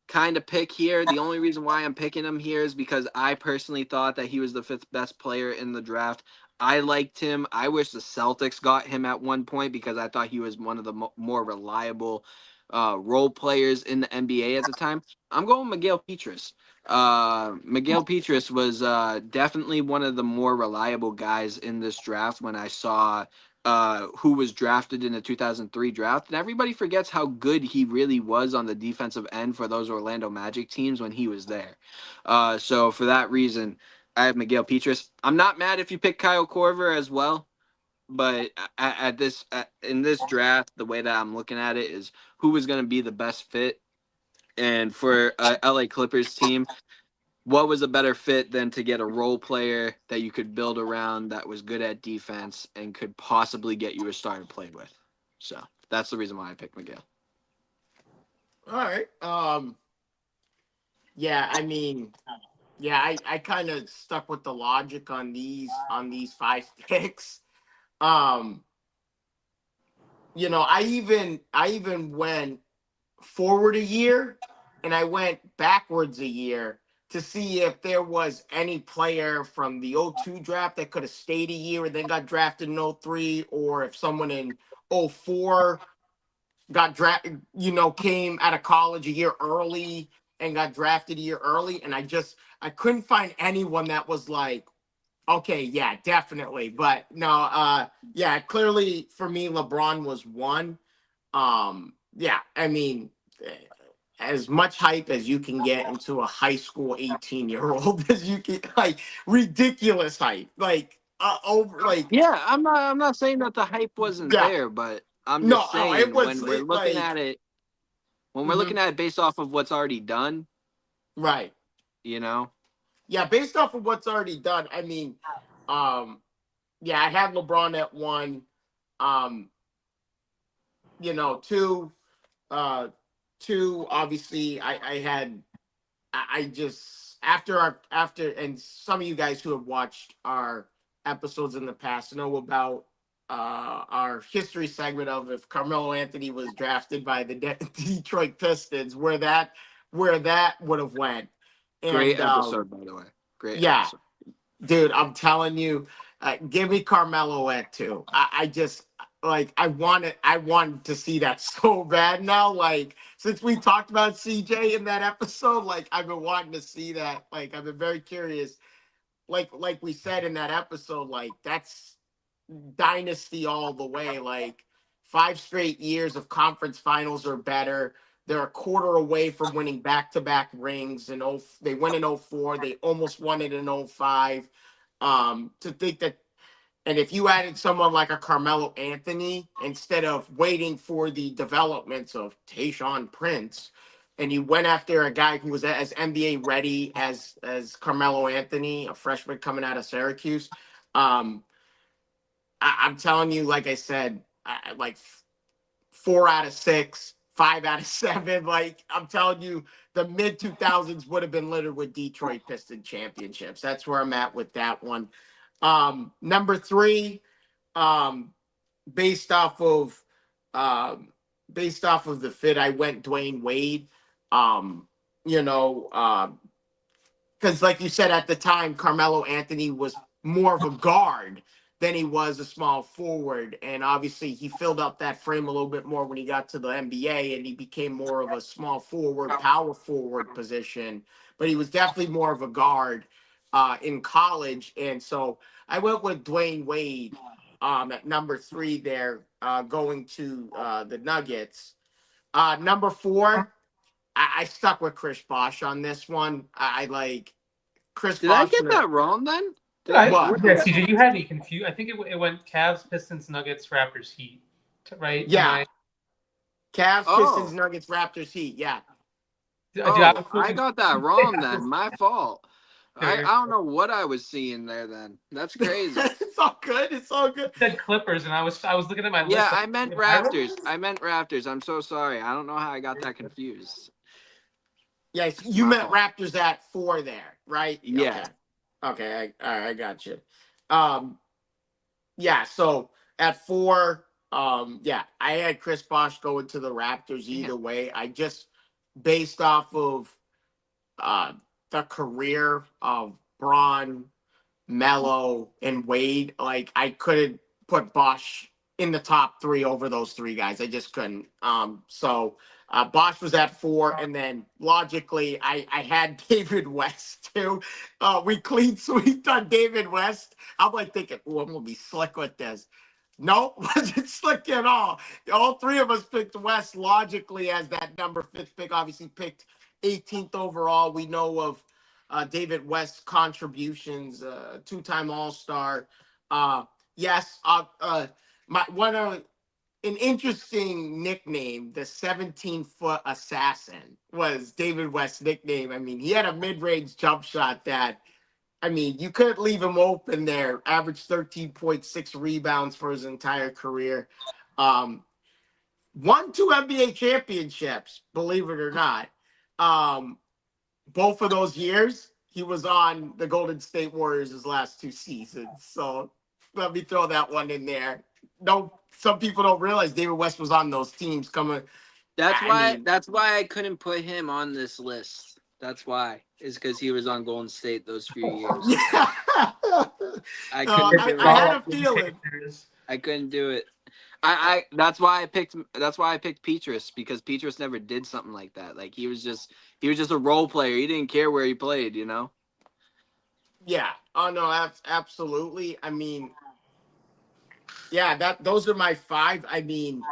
kind of pick here. The only reason why I'm picking him here is because I personally thought that he was the 5th best player in the draft. I liked him. I wish the Celtics got him at one point because I thought he was one of the more reliable role players in the NBA at the time. I'm going Miguel Pietrus. Miguel Pietrus was definitely one of the more reliable guys in this draft when I saw who was drafted in the 2003 draft. And everybody forgets how good he really was on the defensive end for those Orlando Magic teams when he was there. So for that reason, I have Miguel Pietrus. I'm not mad if you pick Kyle Korver as well, but in this draft, the way that I'm looking at it is who was going to be the best fit. And for a LA Clippers team, what was a better fit than to get a role player that you could build around that was good at defense and could possibly get you a star to play with? So that's the reason why I picked Miguel. All right. Yeah, I mean, yeah, I kind of stuck with the logic on these 5 picks. I even went forward a year and I went backwards a year to see if there was any player from the '02 draft that could have stayed a year and then got drafted in '03, or if someone in '04 got drafted, came out of college a year early and got drafted a year early. And I couldn't find anyone that was like, okay, yeah, definitely. But no, yeah, clearly for me, LeBron was one. Yeah, I mean, as much hype as you can get into a high school 18-year-old as you can, like ridiculous hype, like over, like Yeah, I'm not saying that the hype wasn't yeah, there, but I'm no, just oh, it saying was when we're looking like at it, mhm, based off of what's already done, right. you know. Yeah, based off of what's already done, I mean, yeah, I had LeBron at 1. Um, 2, uh, 2. Obviously, I had, I just after, and some of you guys who have watched our episodes in the past know about our history segment of if Carmelo Anthony was drafted by the Detroit Pistons, where that would have went, Great and episode, by the way. Great yeah. episode. Dude, I'm telling you, give me Carmelo at 2. I just like I wanted to see that so bad now. Like since we talked about CJ in that episode, like I've been wanting to see that. Like I've been very curious like we said in that episode, like that's dynasty all the way. Like 5 straight years of conference finals or better. They're a quarter away from winning back-to-back rings. And they went in '04. They almost won it in '05. To think that, and if you added someone like a Carmelo Anthony instead of waiting for the developments of Tayshaun Prince, and you went after a guy who was as NBA ready as Carmelo Anthony, a freshman coming out of Syracuse, I'm telling you, like I said, like 4 out of 6, 5 out of 7. Like I'm telling you, the mid 2000s would have been littered with Detroit Piston championships. That's where I'm at with that one. Number 3, um, based off of the fit, I went Dwayne Wade. Um, you know, because like you said at the time, Carmelo Anthony was more of a guard than he was a small forward. And obviously he filled up that frame a little bit more when he got to the NBA and he became more of a small forward, power forward position. But he was definitely more of a guard in college. And so I went with Dwayne Wade at number 3 there, going to the Nuggets. Number 4, I stuck with Chris Bosh on this one. I like Chris Did I Bosh. get that wrong then? What? Yeah, CJ, you had me confused. I think it went Cavs, Pistons, Nuggets, Raptors, Heat, right? Yeah. Cavs, Pistons, Oh. Nuggets, Raptors, Heat. Yeah. I got that wrong then. My fault. I Sure. don't know what I was seeing there then. That's crazy. It's all good. It's all good. You said Clippers, and I was looking at my list. Yeah, Like, I meant Raptors. I meant Raptors. I'm so sorry. I don't know how I got that confused. Yes, you My meant fault. Raptors at 4 there, right? Yeah. Okay. I got you. Yeah. So at 4, yeah, I had Chris Bosh going to the Raptors either way. I just based off of the career of Braun, Melo, and Wade, like I couldn't put Bosch in the top 3 over those 3 guys. I just couldn't. So Bosch was at 4, and then logically, I had David West too. We clean sweeped on David West. I'm like thinking, oh, I'm gonna be slick with this. Nope, wasn't slick at all. All 3 of us picked West logically as that number 5th pick. Obviously, picked 18th overall. We know of David West's contributions, 2-time All-Star. Yes, an interesting nickname, the 17-foot assassin, was David West's nickname. I mean, he had a mid-range jump shot that, I mean, you couldn't leave him open there. Averaged 13.6 rebounds for his entire career. Won 2 NBA championships, believe it or not. Both of those years, he was on the Golden State Warriors his last 2 seasons. So let me throw that one in there. No, some people don't realize David West was on those teams coming. That's why I couldn't put him on this list. That's why. Is because he was on Golden State those few years. Yeah. I couldn't I had a feeling. I couldn't do it. That's why I picked Petrus, because Petrus never did something like that. Like he was just a role player. He didn't care where he played, you know? Yeah. Oh no, absolutely. I mean, yeah, those are my 5. I mean,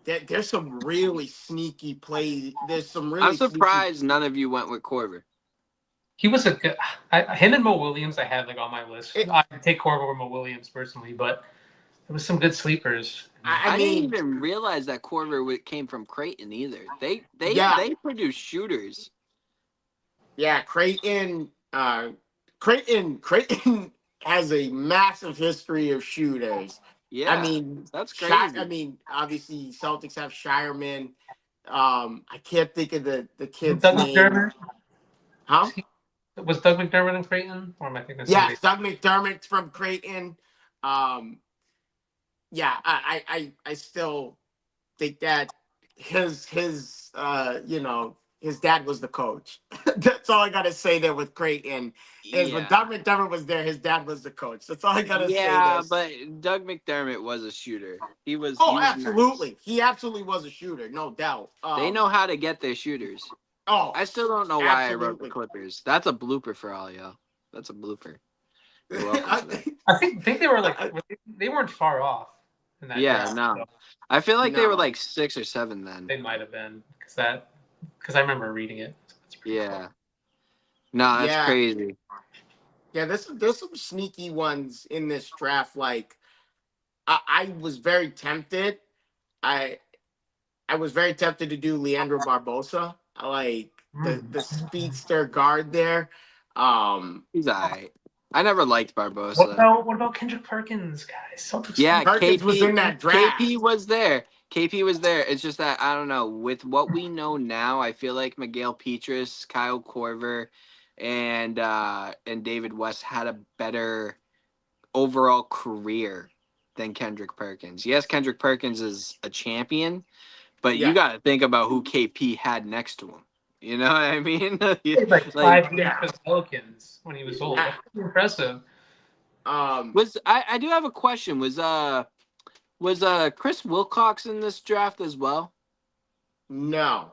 there's some really sneaky plays. There's some really I'm surprised none of you went with Korver. He was a good. Him and Mo Williams, I had like on my list. I'd take Korver over Mo Williams personally, but there was some good sleepers. I didn't mean, even realize that Korver came from Creighton either. They produce shooters. Yeah, Creighton has a massive history of shooters. Yeah, I mean, that's crazy. Obviously Celtics have Shireman. I can't think of the kid's Doug name. McDermott? Huh? Was Doug McDermott in Creighton? Or am I thinking? Yes, Doug McDermott's from Creighton. Yeah, I still think that his his dad was the coach. That's all I gotta say there with Creighton. Is when Doug McDermott was there, his dad was the coach. That's all I gotta say. Yeah, but Doug McDermott was a shooter. He was. Oh, absolutely. Nice. He absolutely was a shooter, no doubt. They know how to get their shooters. Oh, I still don't know why I wrote the Clippers. That's a blooper for all y'all. That's a blooper. You're welcome for that. I think they were like they weren't far off in that Yeah, draft. no. So I feel like they were No. like 6 or 7 then. they might have been because I remember reading it. It's pretty Yeah. No, that's Yeah. crazy. Yeah, there's some sneaky ones in this draft. Like I was very tempted. I I was very tempted to do Leandro Barbosa. I like the speedster guard there. He's all right. I never liked What Barbosa. about Kendrick Perkins, guys? Celtics. Yeah, Perkins was in that draft. KP was there. KP was there. It's just that I don't know. With what we know now, I feel like Miguel Petrus, Kyle Korver, and David West had a better overall career than Kendrick Perkins. Yes, Kendrick Perkins is a champion, but you Yeah. got to think about who KP had next to him. You know what I mean? He played like 5 years for the Pelicans when he was old. Yeah. That's pretty impressive. I do have a question. Was Chris Wilcox in this draft as well? No.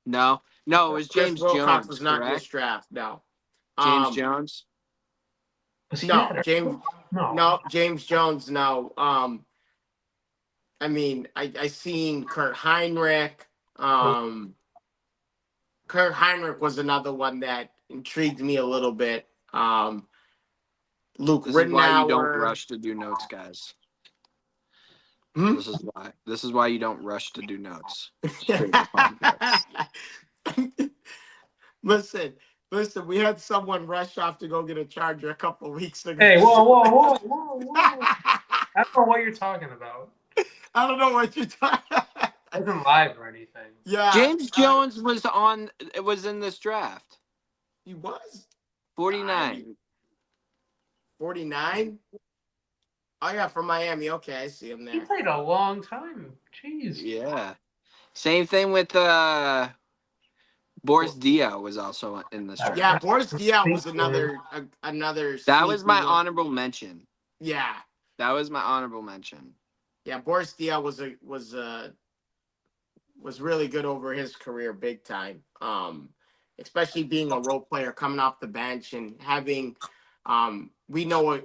No, it was Chris James Wilcox Jones, was not in this correct? draft. No. James Jones. Was he No, that James. early? No, James Jones. No. I mean, I seen Kurt Heinrich. Kurt Heinrich was another one that intrigued me a little bit. Luke This is why you don't Ridnour. rush to do notes, guys. Hmm? This is why. This is why you don't rush to do notes. Straight up podcast. Listen. We had someone rush off to go get a charger a couple weeks ago. Hey, whoa! I don't know what you're talking about. I don't know what you're talking. I wasn't live or anything. Yeah, James Jones was in this draft. He was 49. 49. Oh yeah, from Miami. Okay, I see him He there. played a long time. Jeez. Yeah. Same thing with Boris Diaw was also in this draft. Yeah, Boris Diaw was another. That was my sneaky one. honorable mention. Yeah, That was my honorable mention. yeah. Boris Diaw was really good over his career, big time. Especially being a role player coming off the bench and having. We know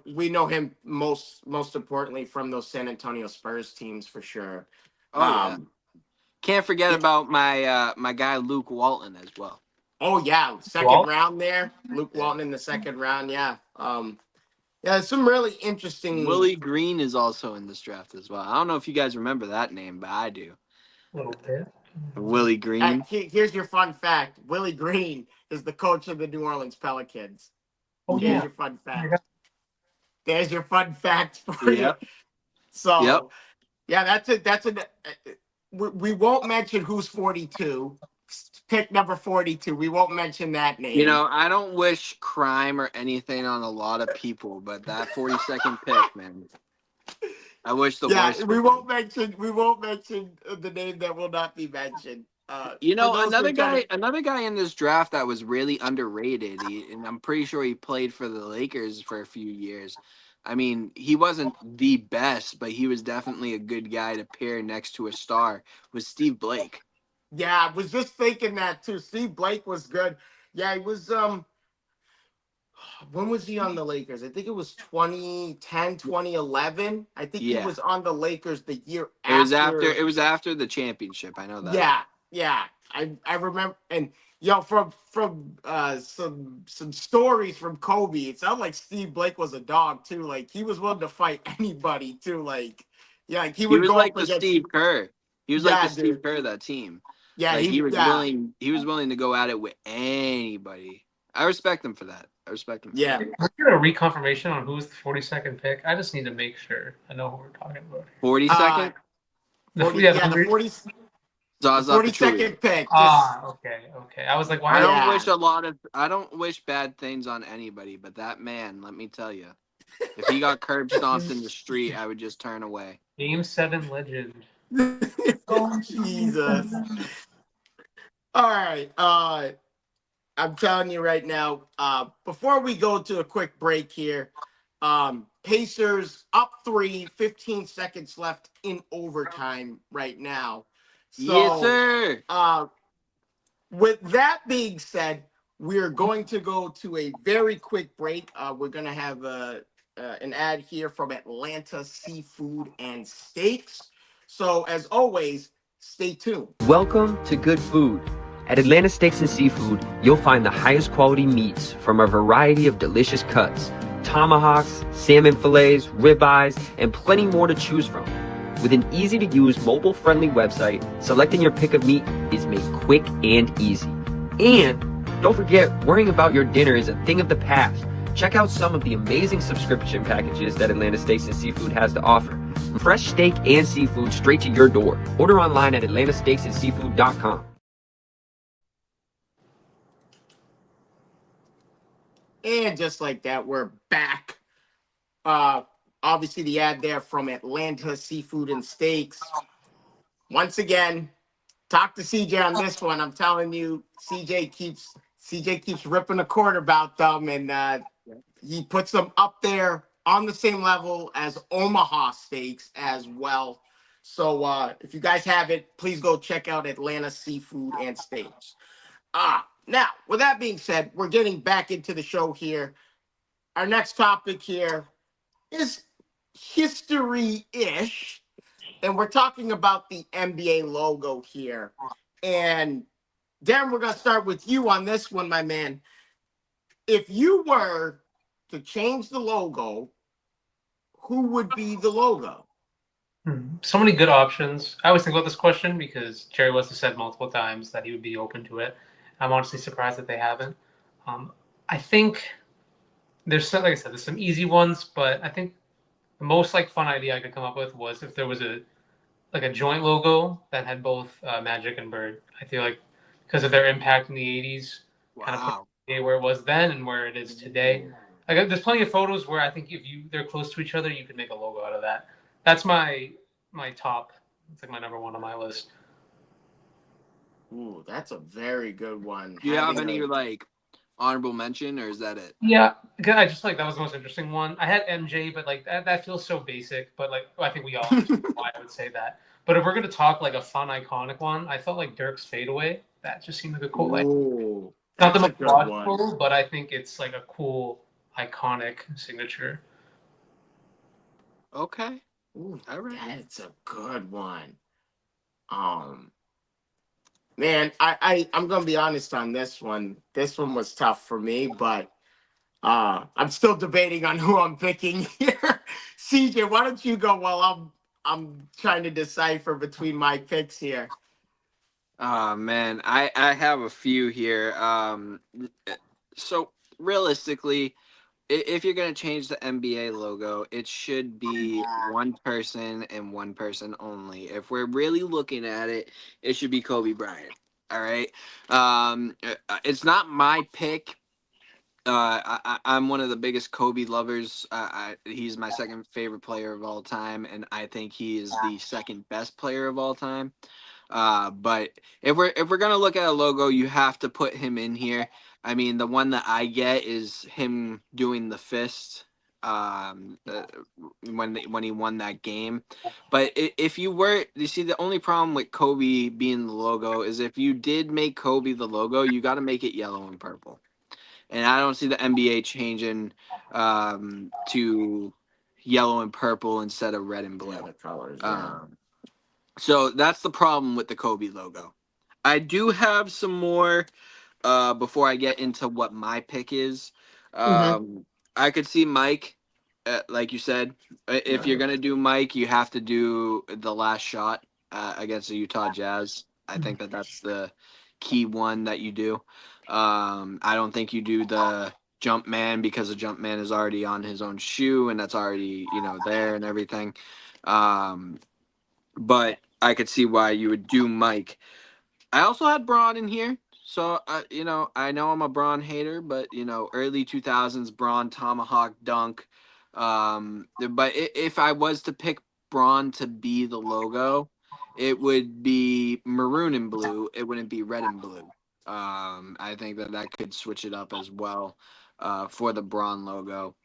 him most importantly from those San Antonio Spurs teams for sure. Oh yeah. Can't forget about my guy Luke Walton as well. Oh yeah, second round there. Luke Walton in the second round. Yeah. Yeah, some really interesting. Willie Green is also in this draft as well. I don't know if you guys remember that name, but I do. A little bit. Willie Green. Here's your fun fact. Willie Green is the coach of the New Orleans Pelicans. Oh There's yeah. your fun fact. There's your fun fact for you. So, yeah, that's it. We won't mention who's 42. Pick number 42. We won't mention that name. You know, I don't wish crime or anything on a lot of people, but that 42nd pick, man. I wish the worst. We won't mention the name that will not be mentioned. You know, another guy in this draft that was really underrated, and I'm pretty sure he played for the Lakers for a few years. I mean, he wasn't the best, but he was definitely a good guy to pair next to a star, was Steve Blake. Yeah, I was just thinking that too. Steve Blake was good. Yeah, he was when was he on the Lakers? I think it was 2010, 2011. I think he was on the Lakers the year after. It was after the championship. I know that. Yeah. I remember, and from some stories from Kobe, it sounded like Steve Blake was a dog too. Like he was willing to fight anybody too. Like he was go like up the against Steve Kerr. He was like the Steve Kerr of that team. Yeah, like he was willing to go at it with anybody. I respect him for that. Yeah. Can we get a reconfirmation on who's the 42nd pick? I just need to make sure I know who we're talking about. 42nd? The 42nd pick. Okay. I was like, why? I don't wish bad things on anybody, but that man, let me tell you, if he got curb stomped in the street, I would just turn away. Game 7 legend. Oh, Jesus. All right. I'm telling you right now, before we go to a quick break here, Pacers up 3, 15 seconds left in overtime right now. So, yes, sir. With that being said, We're going to go to a very quick break. We're going to have an ad here from Atlanta Seafood and Steaks. So, as always, stay tuned. Welcome to good food. At Atlanta Steaks and Seafood, you'll find the highest quality meats from a variety of delicious cuts, tomahawks, salmon fillets, ribeyes, and plenty more to choose from. With an easy-to-use, mobile-friendly website, selecting your pick of meat is made quick and easy. And don't forget, worrying about your dinner is a thing of the past. Check out some of the amazing subscription packages that Atlanta Steaks and Seafood has to offer. Fresh steak and seafood straight to your door. Order online at atlantasteaksandseafood.com. And just like that, we're back. Obviously, the ad there from Atlanta Seafood and Steaks. Once again, talk to CJ on this one. I'm telling you, CJ keeps ripping a cord about them, and he puts them up there on the same level as Omaha Steaks as well. So if you guys have it, please go check out Atlanta Seafood and Steaks. Now, with that being said, we're getting back into the show here. Our next topic here is history-ish, and we're talking about the NBA logo here. And Darren, we're going to start with you on this one, my man. If you were to change the logo, who would be the logo? So many good options. I always think about this question because Jerry West has said multiple times that he would be open to it. I'm honestly surprised that they haven't. I think there's, like I said, there's some easy ones, but I think the most fun idea I could come up with was if there was a joint logo that had both Magic and Bird. I feel like because of their impact in the 80s, kind of put where it was then and where it is today. There's plenty of photos where I think if they're close to each other, you could make a logo out of that. That's my top. It's my number one on my list. Ooh, that's a very good one. Do you have any honorable mention, or is that it? Yeah, I just that was the most interesting one. I had MJ, but that feels so basic. But I think we all understand why I would say that. But if we're gonna talk a fun, iconic one, I felt like Dirk's fadeaway. That just seemed like a cool. Ooh, not the most logical, but I think it's a cool, iconic signature. Okay. Ooh, all right. That's a good one. Man, I'm gonna be honest on this one. This one was tough for me, but I'm still debating on who I'm picking here. CJ, why don't you go while I'm trying to decipher between my picks here. Man, I have a few here. So realistically, if you're going to change the NBA logo, it should be one person and one person only. If we're really looking at it, it should be Kobe Bryant. All right. It's not my pick. I'm one of the biggest Kobe lovers. He's my second favorite player of all time, and I think he is the second best player of all time. But if we're gonna look at a logo, you have to put him in here. I mean, the one that I get is him doing the fist when he won that game. But if you see, the only problem with Kobe being the logo is if you did make Kobe the logo, you got to make it yellow and purple. And I don't see the NBA changing to yellow and purple instead of red and blue. Yeah, the colors, yeah. So that's the problem with the Kobe logo. I do have some more before I get into what my pick is. I could see Mike, like you said. If you're going to do Mike, you have to do the last shot against the Utah Jazz. I think that's the key one that you do. I don't think you do the jump man because the jump man is already on his own shoe and that's already, there and everything. But I could see why you would do Mike. I also had Braun in here. So, I know I'm a Braun hater, but, early 2000s Braun tomahawk dunk. But if I was to pick Braun to be the logo, it would be maroon and blue. It wouldn't be red and blue. I think that could switch it up as well for the Braun logo.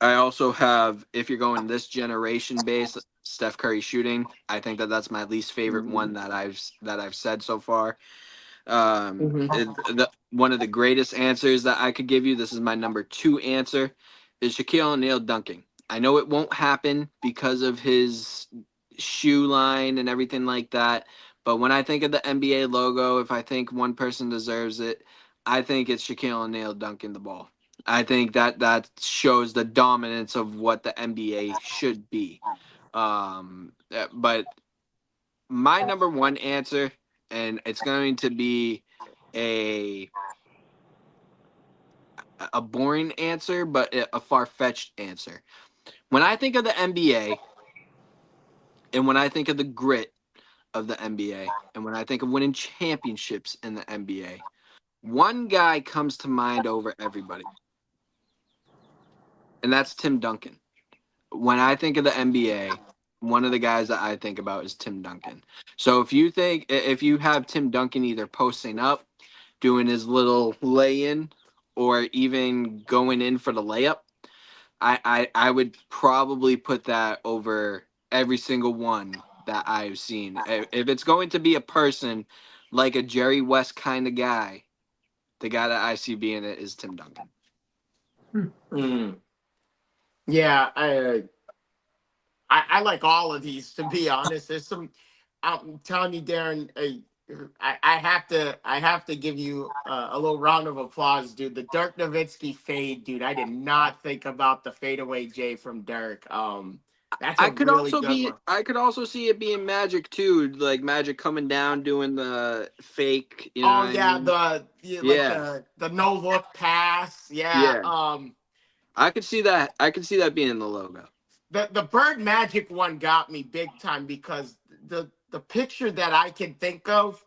I also have, if you're going this generation base, Steph Curry shooting. I think that's my least favorite one that I've said so far. One of the greatest answers that I could give you, this is my number 2 answer, is Shaquille O'Neal dunking. I know it won't happen because of his shoe line and everything like that, but when I think of the NBA logo, if I think one person deserves it, I think it's Shaquille O'Neal dunking the ball. I think that shows the dominance of what the NBA should be. But my number 1 answer, and it's going to be a boring answer, but a far-fetched answer. When I think of the NBA, and when I think of the grit of the NBA, and when I think of winning championships in the NBA, one guy comes to mind over everybody, and that's Tim Duncan. When I think of the NBA, one of the guys that I think about is Tim Duncan. So if you have Tim Duncan either posting up, doing his little lay-in, or even going in for the layup, I would probably put that over every single one that I've seen. If it's going to be a person like a Jerry West kind of guy, the guy that I see being it is Tim Duncan. Yeah, I like all of these, to be honest. There's some, I'm telling you, Darren, I have to give you a little round of applause, dude. The Dirk Nowitzki fade, dude. I did not think about the fadeaway J from Dirk. That's a really good one. I could also see it being Magic too, like Magic coming down doing the fake. You know Oh what yeah, I mean? the no look pass. Yeah. Yeah. I could see that. I could see that being in the logo. The Bird Magic one got me big time because the picture that I can think of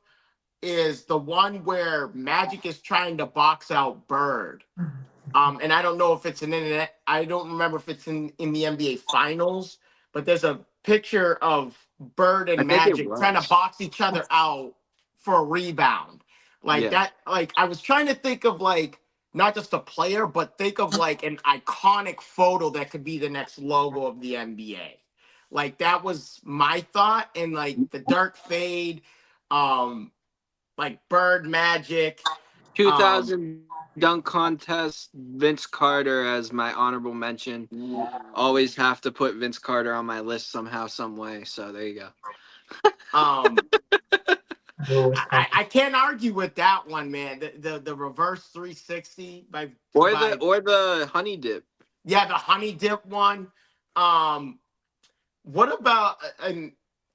is the one where Magic is trying to box out Bird. And I don't know if it's I don't remember if it's in the NBA Finals, but there's a picture of Bird and Magic trying to box each other out for a rebound. Like that, like I was trying to think of like not just a player, but think of like an iconic photo that could be the next logo of the NBA. Like that was my thought, and like the dark fade, like Bird Magic. 2000 dunk contest, Vince Carter as my honorable mention. Always have to put Vince Carter on my list somehow, some way. So there you go. I can't argue with that one, man. The reverse 360 or the honey dip. Yeah, the honey dip one. What about and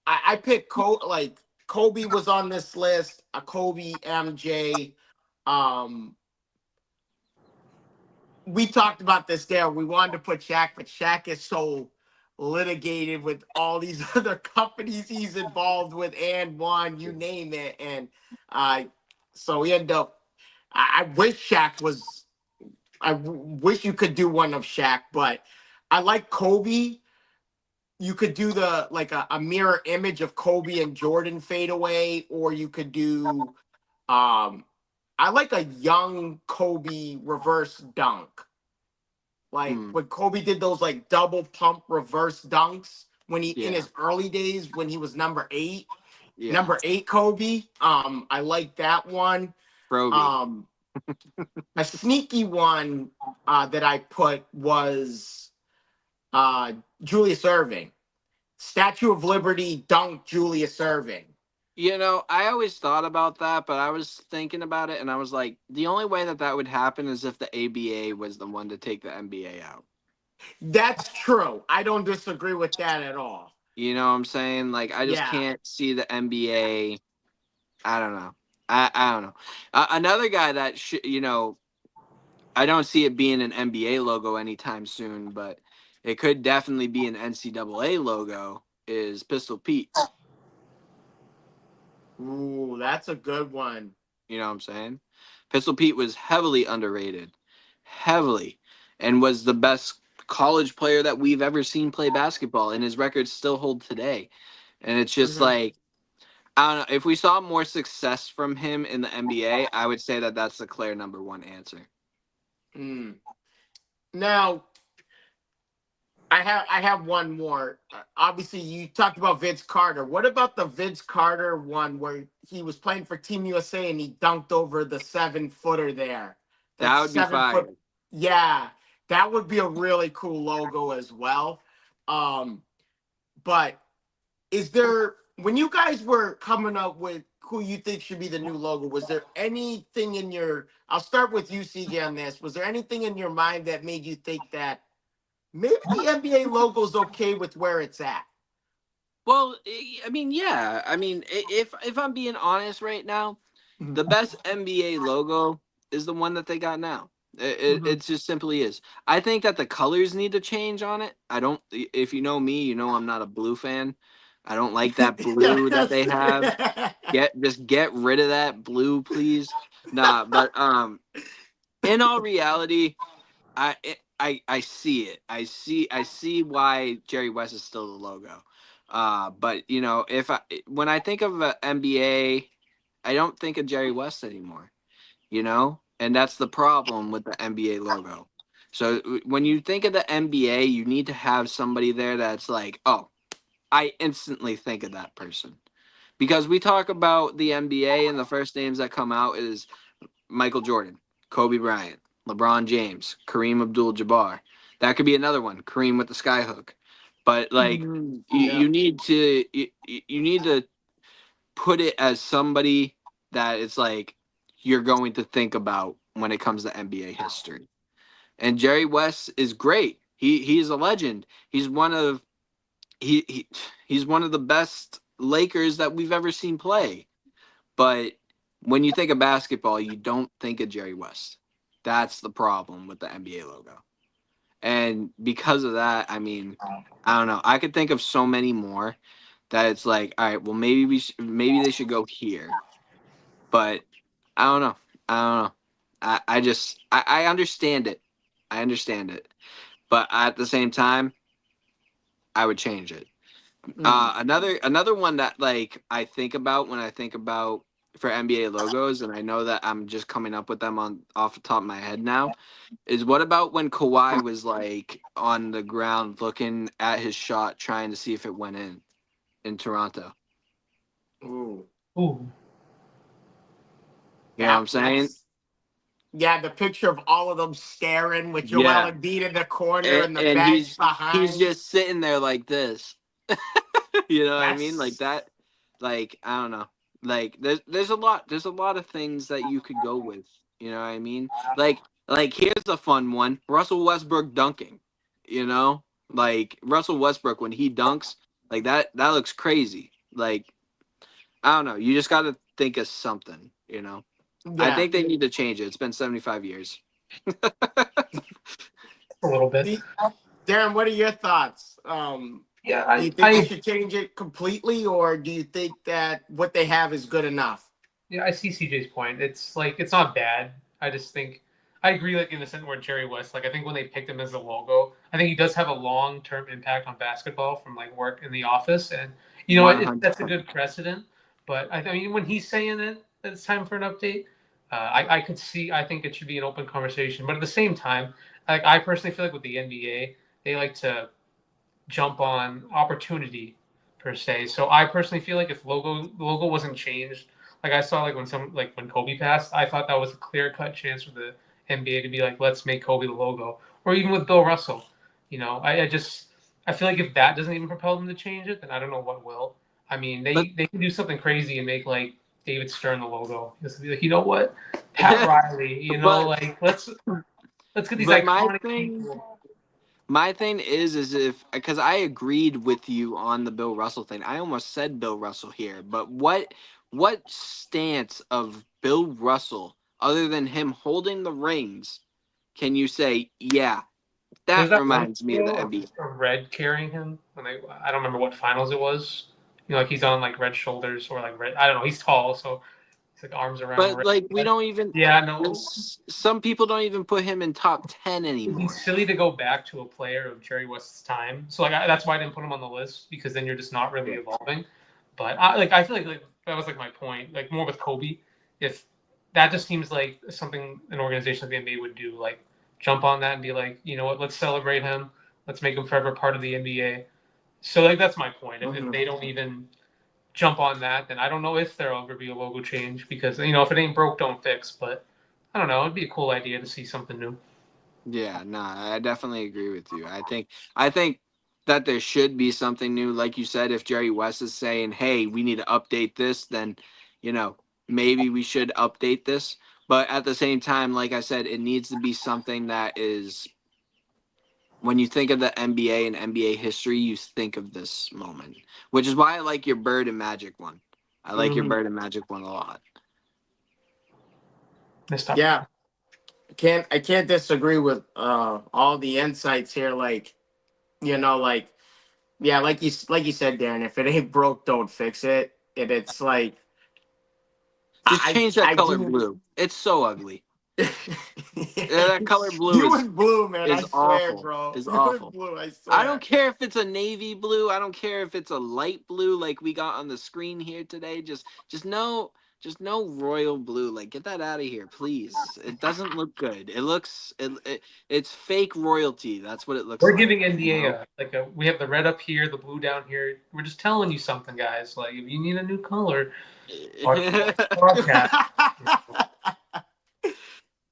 I picked Kobe was on this list. A Kobe MJ. We talked about this there. We wanted to put Shaq, but Shaq is so litigated with all these other companies he's involved with, and one, you name it. And so we end up, I wish Shaq was, wish you could do one of Shaq, but I like Kobe. You could do like a mirror image of Kobe and Jordan fade away, or you could do, I like a young Kobe reverse dunk. Like when Kobe did those like double pump reverse dunks when in his early days when he was number 8. Yeah. Number 8 Kobe. I like that one. Broby. A sneaky one that I put was Julius Erving. Statue of Liberty dunk Julius Erving. You know, I always thought about that, but I was thinking about it, and I was like, the only way that would happen is if the ABA was the one to take the NBA out. That's true. I don't disagree with that at all. You know what I'm saying? Like, I just can't see the NBA. I don't know. I don't know. Another guy that, I don't see it being an NBA logo anytime soon, but it could definitely be an NCAA logo, is Pistol Pete. Ooh, that's a good one. You know what I'm saying? Pistol Pete was heavily underrated. Heavily. And was the best college player that we've ever seen play basketball. And his records still hold today. And it's just like, I don't know. If we saw more success from him in the NBA, I would say that that's the clear number 1 answer. Now, I have one more. Obviously, you talked about Vince Carter. What about the Vince Carter one where he was playing for Team USA and he dunked over the 7-footer there? That's That would be 7 foot. fire. Yeah, that would be a really cool logo as well. But is there, when you guys were coming up with who you think should be the new logo, was there anything in your, I'll start with you, CJ, on this. Was there anything in your mind that made you think that maybe the NBA logo's okay with where it's at? Well, I mean, yeah. I mean, if I'm being honest right now, the best NBA logo is the one that they got now. It just simply is. I think that the colors need to change on it. I don't. If you know me, you know I'm not a blue fan. I don't like that blue that they have. Just get rid of that blue, please. Nah, but in all reality, I see it. I see why Jerry West is still the logo. But you know, when I think of NBA, I don't think of Jerry West anymore. You know, and that's the problem with the NBA logo. So when you think of the NBA, you need to have somebody there that's like, oh, I instantly think of that person. Because we talk about the NBA and the first names that come out is Michael Jordan, Kobe Bryant, LeBron James, Kareem Abdul-Jabbar. That could be another one, Kareem with the skyhook. But like Yeah. you need to you need to put it as somebody that it's like you're going to think about when it comes to NBA history. And Jerry West is great. He's a legend. He's one of he's one of the best Lakers that we've ever seen play. But when you think of basketball, you don't think of Jerry West. That's the problem with the NBA logo. And because of that, I mean, I don't know. I could think of so many more that it's like, all right, well, maybe they should go here. But I don't know. I don't know. I understand it. I understand it. But at the same time, I would change it. Another one that like I think about when I think about for NBA logos, and I know that I'm just coming up with them on off the top of my head now, is what about when Kawhi was like on the ground looking at his shot, trying to see if it went in Toronto. Ooh. Ooh. You know what I'm saying? Yeah, the picture of all of them staring with Joel Yeah. Embiid in the corner and the And bench behind. he's just sitting there like this. You know what I mean? Like That's- that. Like I don't know. Like there's a lot of things that you could go with. You know what I mean? Like here's a fun one: Russell Westbrook dunking. You know, like Russell Westbrook when he dunks, like that looks crazy. Like I don't know. You just got to think of something. You know. I Yeah. think they need to change it. It's been 75 years. A little bit. Darren, what are your thoughts? Yeah, Do you think they should change it completely, or do you think that what they have is good enough? Yeah, I see CJ's point. It's like it's not bad. I just think I agree, like in the sense where Jerry West, like I think when they picked him as a logo, I think he does have a long-term impact on basketball from like work in the office, and you know that's a good precedent. But I mean, when he's saying that it's time for an update, I could see. I think it should be an open conversation. But at the same time, like I personally feel like with the NBA, they like to jump on opportunity per se. So I personally feel like if the logo wasn't changed, like I saw like when Kobe passed, I thought that was a clear cut chance for the NBA to be like, let's make Kobe the logo. Or even with Bill Russell. You know, I feel like if that doesn't even propel them to change it, then I don't know what will. I mean, they can do something crazy and make like David Stern the logo. Just be like, you know what? Pat Riley, you know, like let's get these iconic people. My thing is if because I agreed with you on the Bill Russell thing. I almost said Bill Russell here, but what stance of Bill Russell other than him holding the rings can you say, yeah, There's that that one reminds me of the photo NBA? of Red carrying him when I don't remember what finals it was. You know, like he's on like Red shoulders or like Red. I don't know. He's tall, so he's like arms around But Red. like we don't even Yeah, no. some people don't even put him in top 10 It'd anymore. be silly to go back to a player of Jerry West's time. So like that's why I didn't put him on the list because then you're just not really evolving. But I feel like that was like my point. Like more with Kobe, if that just seems like something an organization like the NBA would do, like jump on that and be like, you know what, let's celebrate him. Let's make them forever part of the NBA. So like that's my point. If they don't even jump on that, then I don't know if there'll ever be a logo change because if it ain't broke, don't fix. But I don't know. It'd be a cool idea to see something new. Yeah, no, I definitely agree with you. I think that there should be something new. Like you said, if Jerry West is saying, "Hey, we need to update this," then maybe we should update this. But at the same time, like I said, it needs to be something that is, when you think of the NBA and NBA history, you think of this moment, which is why I like your Bird and Magic one. I like your Bird and Magic one a lot. Yeah. I can't disagree with all the insights here. Like, yeah, like you said, Darren, if it ain't broke, don't fix it. And it's like Just change that I color do. blue. It's so ugly. Yeah, that color blue you and blue, man. I is swear, awful. bro. Is You awful. and blue, I swear. I don't care if it's a navy blue. I don't care if it's a light blue like we got on the screen here today. Just no royal blue. Like, get that out of here, please. It doesn't look good. It looks it's fake royalty. That's what it looks We're like. giving NBA we have the red up here, the blue down here. We're just telling you something, guys. Like if you need a new color,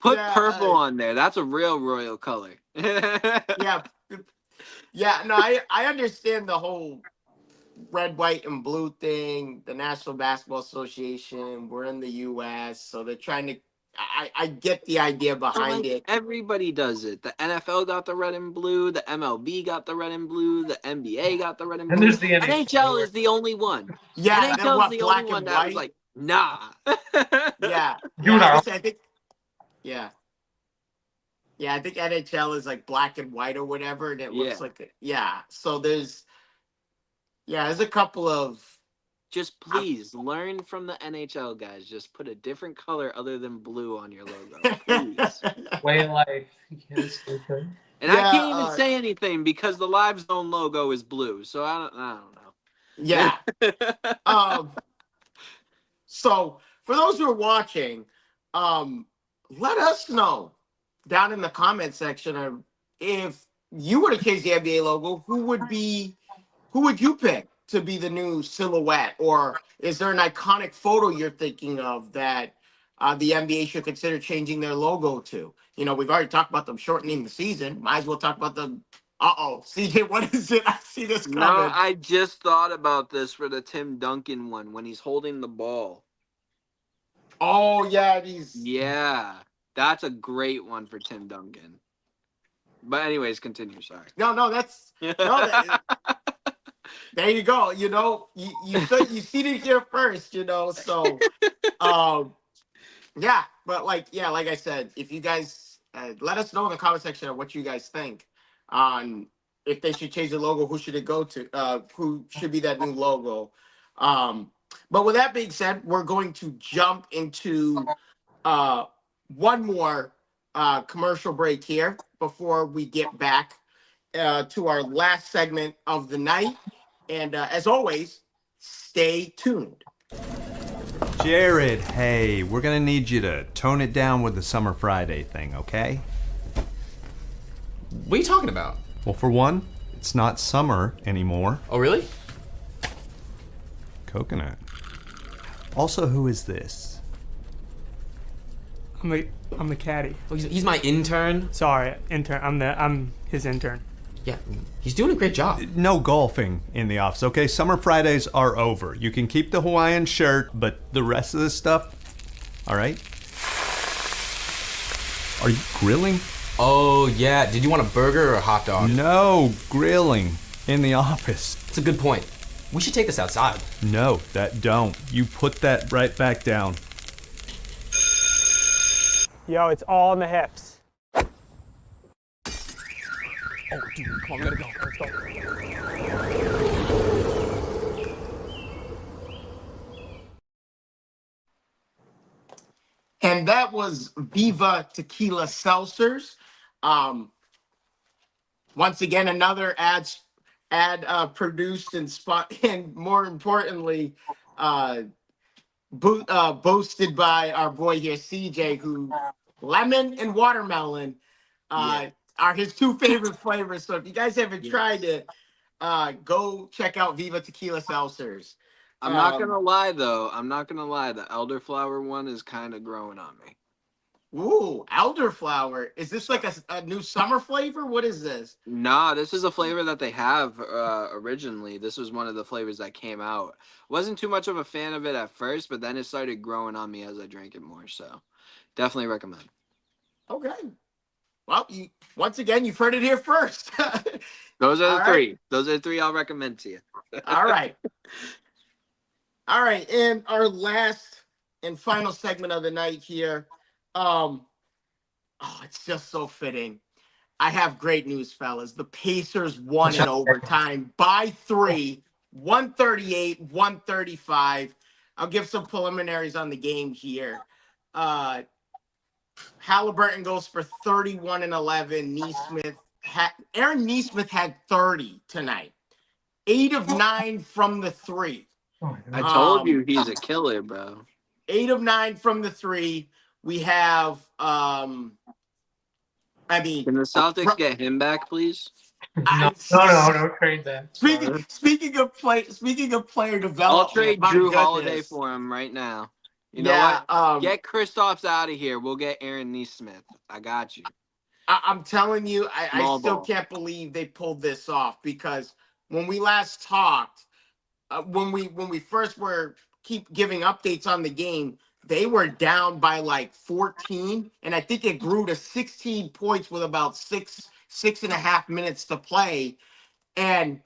Put purple on there. That's a real royal color. Yeah. Yeah, no, I understand the whole red, white, and blue thing. The National Basketball Association, we're in the U.S., so they're trying to. I get the idea behind it. Everybody does it. The NFL got the red and blue. The MLB got the red and blue. The NBA got the red and blue. And there's the NHL is the only one. Yeah, NHL is the only one that was like, nah. Yeah, Dude, I think. Yeah, I think NHL is like black and white or whatever, and it looks like So there's a couple of. Just please learn from the NHL guys. Just put a different color other than blue on your logo, please. Way of life. And I can't even say anything because the Live Zone logo is blue, so I don't know. Yeah. So for those who are watching, let us know down in the comment section of if you were to change the NBA logo, who would you pick to be the new silhouette? Or is there an iconic photo you're thinking of that the NBA should consider changing their logo to? We've already talked about them shortening the season. Might as well talk about them. CJ, what is it? I see this coming. No, I just thought about this for the Tim Duncan one when he's holding the ball. Oh, yeah, Yeah, that's a great one for Tim Duncan. But anyways, continue. Sorry. No, that's there you go. You seen it here first. So, yeah. But like I said, if you guys let us know in the comment section of what you guys think on if they should change the logo, who should it go to? Who should be that new logo? But with that being said, we're going to jump into one more commercial break here before we get back to our last segment of the night. And as always, stay tuned. Jared, hey, we're going to need you to tone it down with the Summer Friday thing, okay? What are you talking about? Well, for one, it's not summer anymore. Oh, really? Coconut. Also, who is this? I'm the caddy. Oh, he's my intern. Sorry, intern. I'm his intern. Yeah, he's doing a great job. No golfing in the office, okay? Summer Fridays are over. You can keep the Hawaiian shirt, but the rest of the stuff, all right? Are you grilling? Oh, yeah. Did you want a burger or a hot dog? No, grilling in the office. That's a good point. We should take this outside. No, that don't. You put that right back down. Yo, it's all in the hips. Oh, dude, come on, we gotta go. Let's go. And that was Viva Tequila Seltzers. Once again, another ad produced and more importantly, boasted by our boy here, CJ, who lemon and watermelon. are his two favorite flavors. So if you guys haven't tried it, go check out Viva Tequila Seltzers. I'm not gonna lie though. I'm not gonna lie. The elderflower one is kind of growing on me. Ooh, elderflower. Is this like a new summer flavor? What is this? Nah, this is a flavor that they have originally. This was one of the flavors that came out. Wasn't too much of a fan of it at first, but then it started growing on me as I drank it more. So definitely recommend. Okay. Well, once again, you've heard it here first. Those are the All three. right. Those are the three I'll recommend to you. All right. All right. And our last and final segment of the night here. It's just so fitting. I have great news, fellas. The Pacers won in overtime by 3, 138-135. I'll give some preliminaries on the game here. Haliburton goes for 31 and 11. Aaron Nesmith had 30 tonight. 8 of 9 from the 3. I told you he's a killer, bro. 8 of 9 from the 3. We have Can the Celtics get him back, please? No, don't trade that. Speaking of player development, I'll trade my Drew goodness. Holiday for him right now. You know what? Get Kristaps out of here. We'll get Aaron Nesmith. I got you. I'm telling you, I still can't believe they pulled this off, because when we last talked, when we first were keep giving updates on the game, they were down by like 14, and I think it grew to 16 points with about six and a half minutes to play. And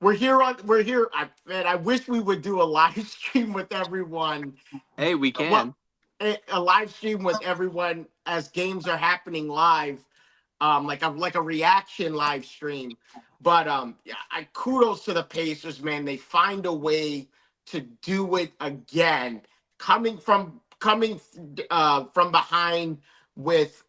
we're here. I wish we would do a live stream with everyone. Hey, we can. A live stream with everyone as games are happening live, like a reaction live stream. But I kudos to the Pacers, man. They find a way to do it again, coming from behind with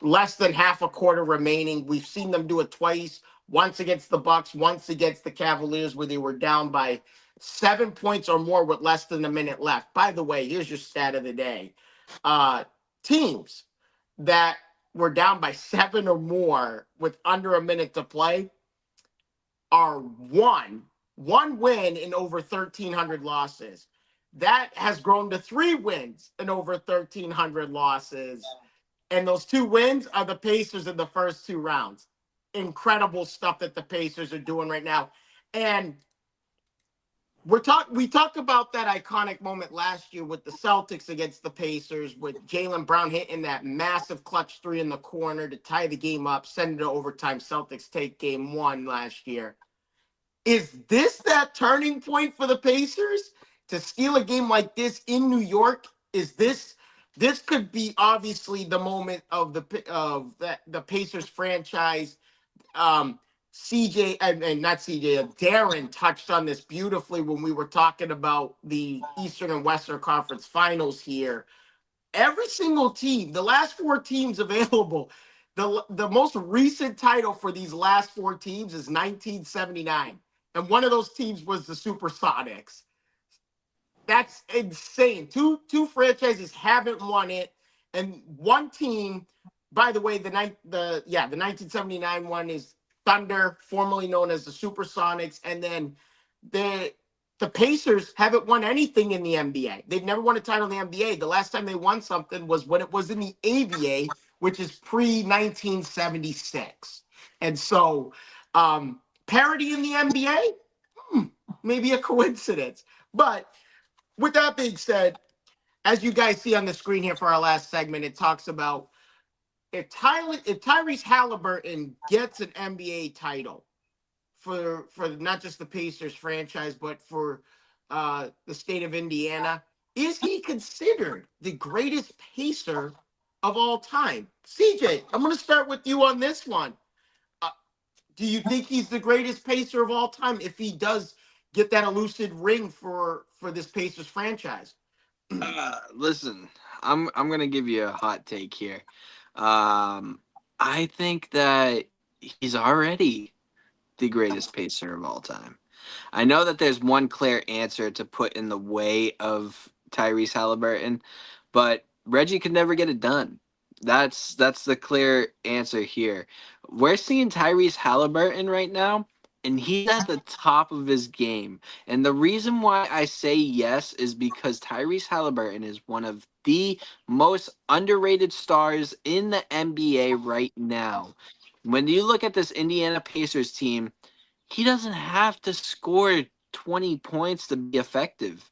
less than half a quarter remaining. We've seen them do it twice. Once against the Bucks, once against the Cavaliers, where they were down by 7 points or more with less than a minute left. By the way, here's your stat of the day. Teams that were down by 7 or more with under a minute to play are one win in over 1,300 losses. That has grown to 3 wins in over 1,300 losses. And those 2 wins are the Pacers in the first 2 rounds. Incredible stuff that the Pacers are doing right now. And we talked about that iconic moment last year with the Celtics against the Pacers, with Jaylen Brown hitting that massive clutch 3 in the corner to tie the game up, send it to overtime. Celtics take game 1 last year. Is this that turning point for the Pacers to steal a game like this in New York? Is this could be obviously the moment of the Pacers franchise. Darren touched on this beautifully when we were talking about the Eastern and Western Conference Finals here. Every single team, the last 4 teams available, the most recent title for these last 4 teams is 1979. And one of those teams was the Supersonics. That's insane. Two franchises haven't won it, and one team, by the way, the 1979 one is Thunder, formerly known as the Supersonics, and then the Pacers haven't won anything in the NBA. They've never won a title in the NBA. The last time they won something was when it was in the ABA, which is pre-1976. And so, parity in the NBA, maybe a coincidence. But with that being said, as you guys see on the screen here for our last segment, it talks about if Tyrese Haliburton gets an NBA title for not just the Pacers franchise, but for the state of Indiana, is he considered the greatest Pacer of all time? CJ, I'm going to start with you on this one. Do you think he's the greatest Pacer of all time if he does get that elusive ring for this Pacers franchise? Listen, I'm gonna give you a hot take here. I think that he's already the greatest Pacer of all time. I know that there's one clear answer to put in the way of Tyrese Haliburton, but Reggie could never get it done. That's the clear answer here. We're seeing Tyrese Haliburton right now, and he's at the top of his game. And the reason why I say yes is because Tyrese Haliburton is one of the most underrated stars in the NBA right now. When you look at this Indiana Pacers team, he doesn't have to score 20 points to be effective.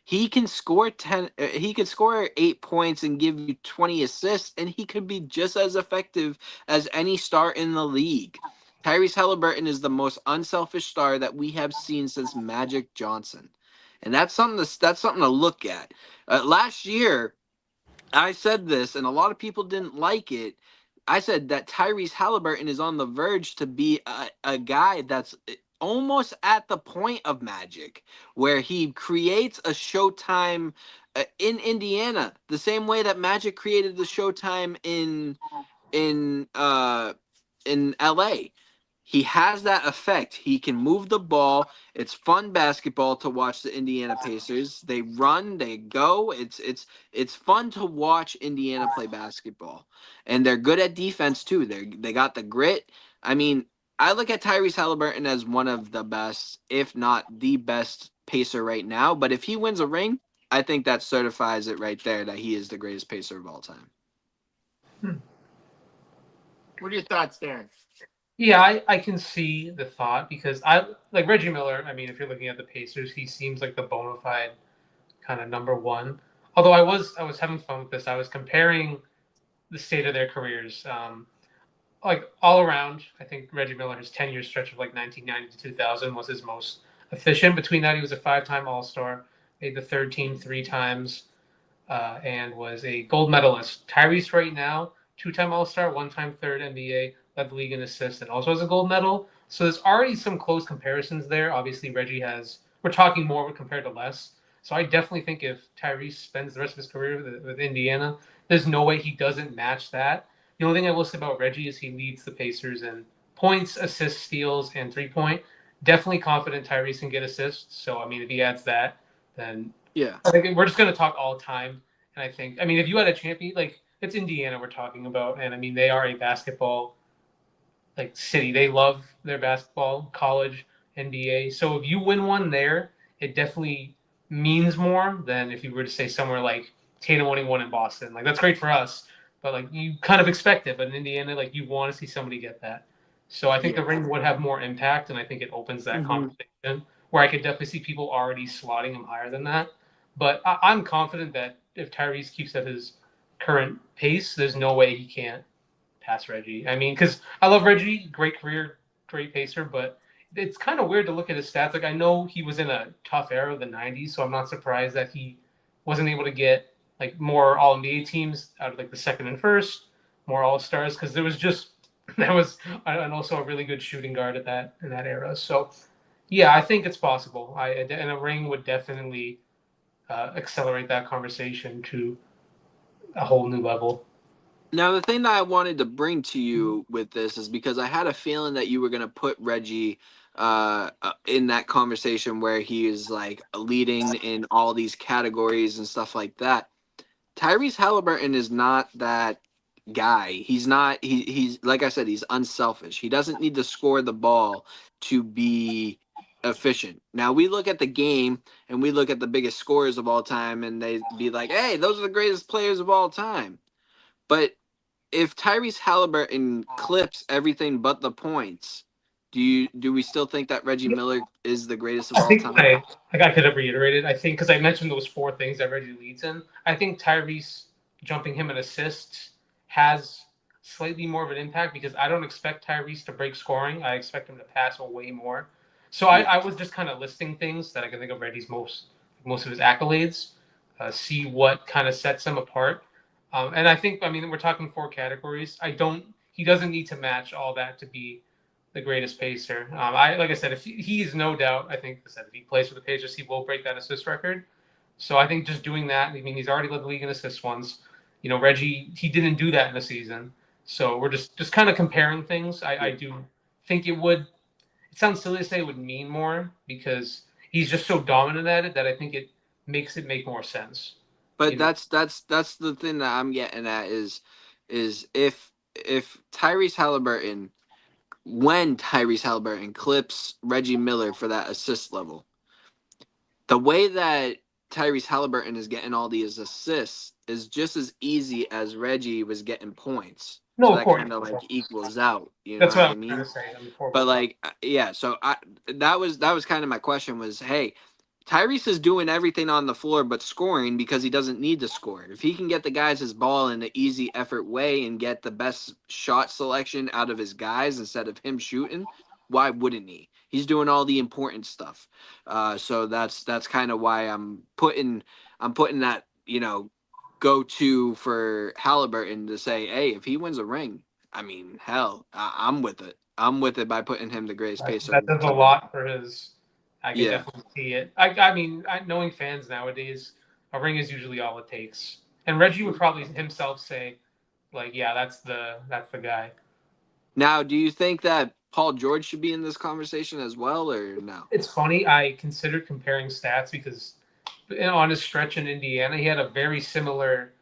He can score 10 he could score 8 points and give you 20 assists, and he could be just as effective as any star in the league. Tyrese Halliburton is the most unselfish star that we have seen since Magic Johnson. And that's something to look at. Last year, I said this, and a lot of people didn't like it. I said that Tyrese Halliburton is on the verge to be a guy that's almost at the point of Magic, where he creates a Showtime in Indiana, the same way that Magic created the Showtime in LA. He has that effect. He can move the ball. It's fun basketball to watch the Indiana Pacers. They run, they go. It's fun to watch Indiana play basketball. And they're good at defense too. They got the grit. I mean, I look at Tyrese Halliburton as one of the best, if not the best Pacer right now. But if he wins a ring, I think that certifies it right there that he is the greatest Pacer of all time. What are your thoughts, Darren? Yeah, I can see the thought because I like Reggie Miller. I mean, if you're looking at the Pacers, he seems like the bona fide kind of number one. Although I was having fun with this. I was comparing the state of their careers. Like all around, I think Reggie Miller, his 10-year stretch of like 1990 to 2000 was his most efficient. Between that, he was a 5-time All-Star, made the third team 3 times, and was a gold medalist. Tyrese right now, 2-time All-Star, 1-time third NBA, led the league in assists, and also has a gold medal. So there's already some close comparisons there. Obviously, Reggie has. We're talking more compared to less. So I definitely think if Tyrese spends the rest of his career with Indiana, there's no way he doesn't match that. The only thing I will say about Reggie is he leads the Pacers in points, assists, steals, and 3-point. Definitely confident Tyrese can get assists. So I mean, if he adds that, then Yeah. I think we're just going to talk all time. And I think, I mean, if you had a champion, like it's Indiana we're talking about, and I mean they are a basketball like city. They love their basketball, college, NBA. So if you win one there, it definitely means more than if you were to say somewhere like Tatum winning one in Boston. Like that's great for us, but like you kind of expect it. But in Indiana, like you want to see somebody get that. So I think Yeah. the ring would have more impact, and I think it opens that conversation where I could definitely see people already slotting him higher than that. But I'm confident that if Tyrese keeps at his current pace, there's no way he can't pass Reggie. I mean, because I love Reggie, great career, great pacer, but it's kind of weird to look at his stats. Like I know he was in a tough era of the '90s, so I'm not surprised that he wasn't able to get like more All NBA teams out of like the second and first, more All Stars, because there was just there was and also a really good shooting guard at that in that era. So yeah, I think it's possible. And a ring would definitely accelerate that conversation to a whole new level. Now, the thing that I wanted to bring to you with this is because I had a feeling that you were going to put Reggie in that conversation where he is like leading in all these categories and stuff like that. Tyrese Halliburton is not that guy. He's not, he's like I said, he's unselfish. He doesn't need to score the ball to be efficient. Now, we look at the game and we look at the biggest scorers of all time and they be like, hey, those are the greatest players of all time. But if Tyrese Halliburton clips everything but the points, do we still think that Reggie Miller is the greatest of I all think time? I could have reiterated. I think because I mentioned those 4 things that Reggie leads in. I think Tyrese jumping him in assists has slightly more of an impact because I don't expect Tyrese to break scoring. I expect him to pass way more. So Yeah. I was just kind of listing things that I can think of Reggie's most of his accolades, see what kind of sets him apart. And I think I mean we're talking 4 categories. He doesn't need to match all that to be the greatest pacer. Like I said, if he's no doubt, I think if he plays for the Pacers, he will break that assist record. So I think just doing that, I mean, he's already led the league in assists once. You know, Reggie, he didn't do that in a season. So we're just kind of comparing things. I do think it would. It sounds silly to say it would mean more because he's just so dominant at it that I think it makes it make more sense. But You know? that's the thing that I'm getting at is is if Tyrese Haliburton, when Tyrese Haliburton clips Reggie Miller for that assist level, the way that Tyrese Haliburton is getting all these assists is just as easy as Reggie was getting points. No, So of that course. kind of like equals out. You know That's what what I I'm trying mean? to say before. But like, yeah. So that was kind of my question was, hey, Tyrese is doing everything on the floor but scoring because he doesn't need to score. If he can get the guys his ball in an easy effort way and get the best shot selection out of his guys instead of him shooting, why wouldn't he? He's doing all the important stuff. So that's kind of why I'm putting that, go to for Haliburton to say, hey, if he wins a ring, I mean, hell, I'm with it. I'm with it by putting him the greatest pacer. That does a lot for his. I can Yeah. definitely see it. I mean, knowing fans nowadays, a ring is usually all it takes. And Reggie would probably himself say, like, yeah, that's the guy. Now, do you think that Paul George should be in this conversation as well, or no? It's funny. I considered comparing stats because, on his stretch in Indiana, he had a very similar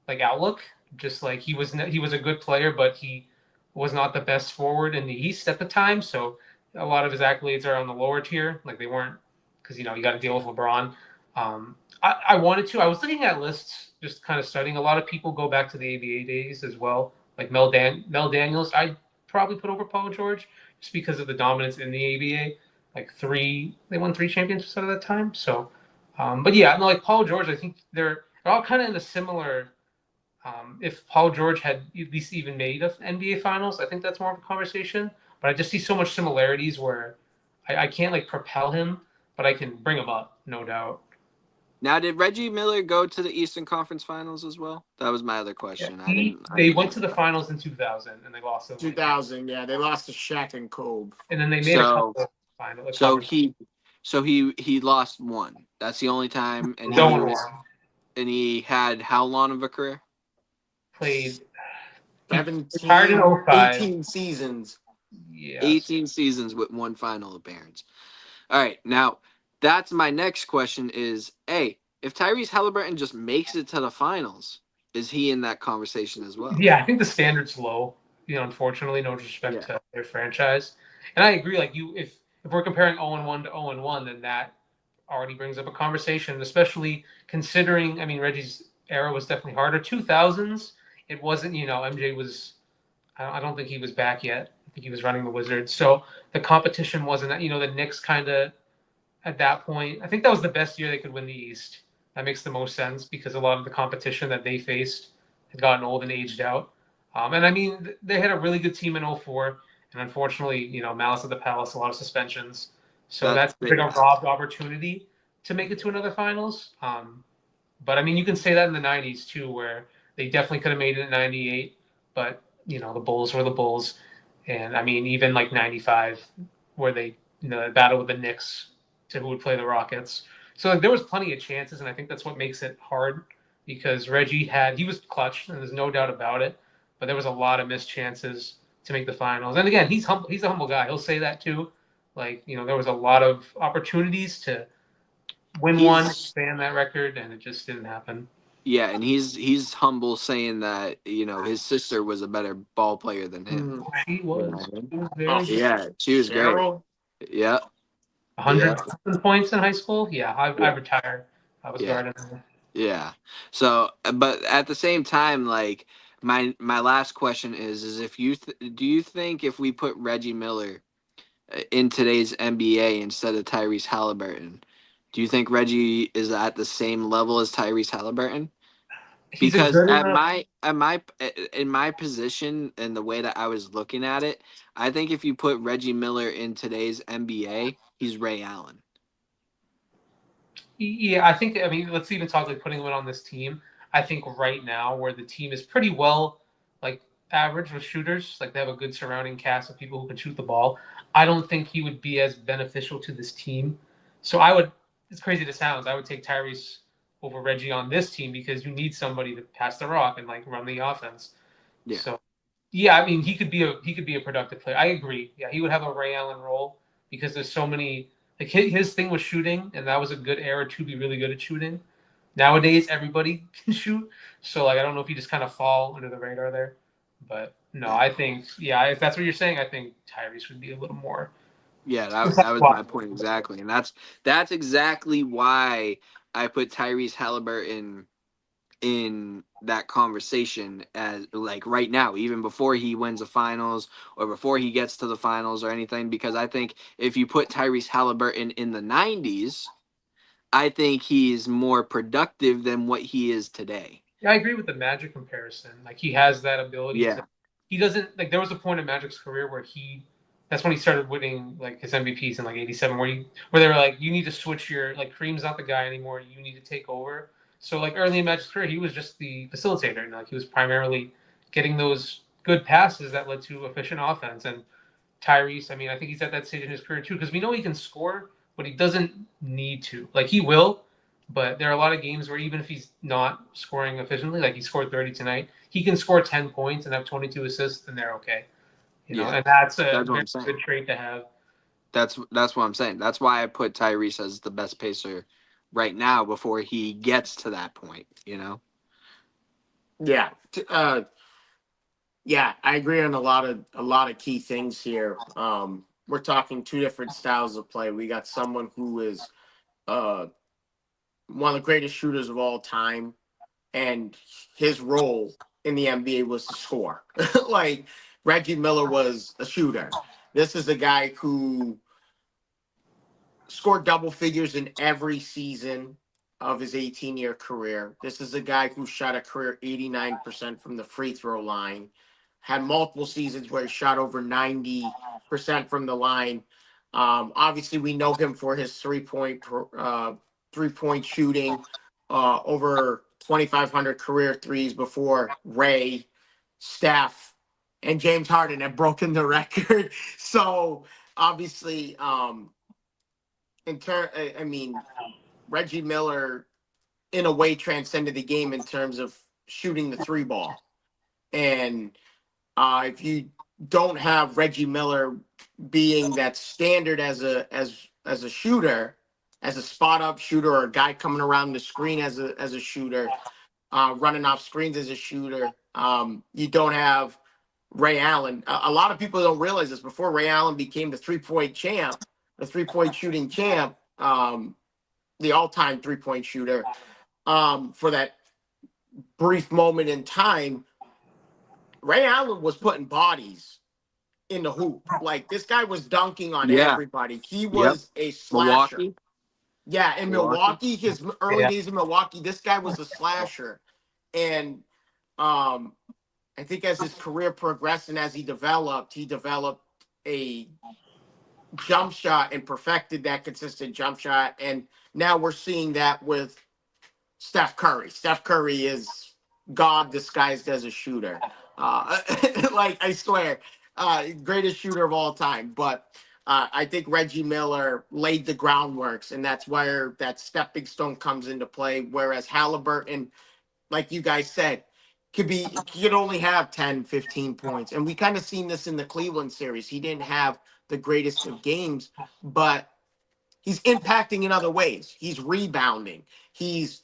like outlook. Just like he was a good player, but he was not the best forward in the East at the time. So a lot of his accolades are on the lower tier. Like they weren't because you got to deal with LeBron. I wanted to. I was looking at lists, just kind of studying. A lot of people go back to the ABA days as well. Like Mel Daniels, I'd probably put over Paul George just because of the dominance in the ABA. They won 3 championships out of that time. So, but yeah, no, like Paul George, I think they're all kind of in a similar. If Paul George had at least even made an NBA Finals, I think that's more of a conversation. But I just see so much similarities where I can't like propel him, but I can bring him up, no doubt. Now, did Reggie Miller go to the Eastern Conference Finals as well? That was my other question. They went to the finals in 2000 and they lost to 2000, yeah, they lost to Shaq and Kobe. And then they made a couple of finals. So he lost one. That's the only time, and he had how long of a career? Played 18 seasons. Yes. 18 seasons with one final appearance. All right, now that's my next question is, hey, if Tyrese Haliburton just makes it to the finals, is he in that conversation as well? Yeah, I think the standard's low. Unfortunately, no disrespect to their franchise. And I agree, like if we're comparing 0-1 to 0-1, then that already brings up a conversation, especially considering, I mean, Reggie's era was definitely harder. 2000s, it wasn't, MJ was, I don't think he was back yet. I think he was running the Wizards. So the competition wasn't that, the Knicks kind of at that point, I think that was the best year they could win the East. That makes the most sense because a lot of the competition that they faced had gotten old and aged out. And I mean, they had a really good team in 04. And unfortunately, Malice at the Palace, a lot of suspensions. So that's a robbed opportunity to make it to another finals. But I mean, you can say that in the 90s too, where they definitely could have made it in 98. But, the Bulls were the Bulls. And I mean, even like 95, where they, battle with the Knicks to who would play the Rockets. So like, there was plenty of chances. And I think that's what makes it hard because Reggie he was clutch, and there's no doubt about it. But there was a lot of missed chances to make the finals. And again, he's humble. He's a humble guy. He'll say that too. Like, there was a lot of opportunities to win one, expand that record, and it just didn't happen. Yeah, and he's humble saying that, his sister was a better ball player than him. She was. Yeah, she was great. Yeah. 100 points in high school? Yeah, I retired. I was guarding her. Yeah. So, but at the same time, like, my last question is if do you think if we put Reggie Miller in today's NBA instead of Tyrese Haliburton, do you think Reggie is at the same level as Tyrese Haliburton? Because in my position and the way that I was looking at it, I think if you put Reggie Miller in today's NBA, he's Ray Allen. Yeah, I think, I mean, let's even talk like putting him on this team. I think right now where the team is pretty well, like average with shooters, like they have a good surrounding cast of people who can shoot the ball. I don't think he would be as beneficial to this team. So it's crazy to sound, I would take Tyrese over Reggie on this team because you need somebody to pass the rock and like run the offense. Yeah. So yeah, I mean, he could be a productive player. I agree. Yeah, he would have a Ray Allen role because there's so many. Like his thing was shooting, and that was a good era to be really good at shooting. nowadays everybody can shoot. So like I don't know if you just kind of fall under the radar there. But no, I think if that's what you're saying, I think Tyrese would be a little more. Yeah, that was my point exactly, and that's exactly why I put Tyrese Haliburton in that conversation as like right now, even before he wins the finals or before he gets to the finals or anything. Because I think if you put Tyrese Haliburton in the '90s, I think he's more productive than what he is today. Yeah, I agree with the Magic comparison. Like he has that ability Yeah. to. He doesn't like. There was a point in Magic's career where that's when he started winning like his MVPs in like '87, where they were like, you need to switch your like Kareem's not the guy anymore. You need to take over. So like early in Magic's career, he was just the facilitator, and like he was primarily getting those good passes that led to efficient offense. And Tyrese, I mean, I think he's at that stage in his career too, because we know he can score, but he doesn't need to. Like he will, but there are a lot of games where even if he's not scoring efficiently, like he scored 30 tonight, he can score 10 points and have 22 assists, and they're okay. You know, and that's a very good trait to have. That's what I'm saying. That's why I put Tyrese as the best pacer right now before he gets to that point. You know. Yeah. Yeah, I agree on a lot of key things here. We're talking two different styles of play. We got someone who is one of the greatest shooters of all time, and his role in the NBA was to score. Like Reggie Miller was a shooter. This is a guy who scored double figures in every season of his 18-year career. This is a guy who shot a career 89% from the free throw line, had multiple seasons where he shot over 90% from the line. Obviously, we know him for his three-point shooting, over 2,500 career threes before Ray, Steph, and James Harden have broken the record. So obviously, Reggie Miller in a way transcended the game in terms of shooting the three ball. And if you don't have Reggie Miller being that standard as a shooter, as a spot up shooter, or a guy coming around the screen as a shooter, running off screens as a shooter, you don't have Ray Allen. A lot of people don't realize this. Before Ray Allen became the 3-point champ, the 3-point shooting champ, the all-time 3-point shooter, for that brief moment in time, Ray Allen was putting bodies in the hoop. Like this guy was dunking on everybody. He was a slasher. Milwaukee. Yeah, in Milwaukee, his early days in Milwaukee, this guy was a slasher. And I think as his career progressed and as he developed a jump shot and perfected that consistent jump shot. And now we're seeing that with Steph Curry. Steph Curry is God disguised as a shooter. Like, I swear, greatest shooter of all time. But I think Reggie Miller laid the groundworks, and that's where that stepping stone comes into play. Whereas Haliburton, like you guys said, could only have 10, 15 points. And we kind of seen this in the Cleveland series. He didn't have the greatest of games, but he's impacting in other ways. He's rebounding. He's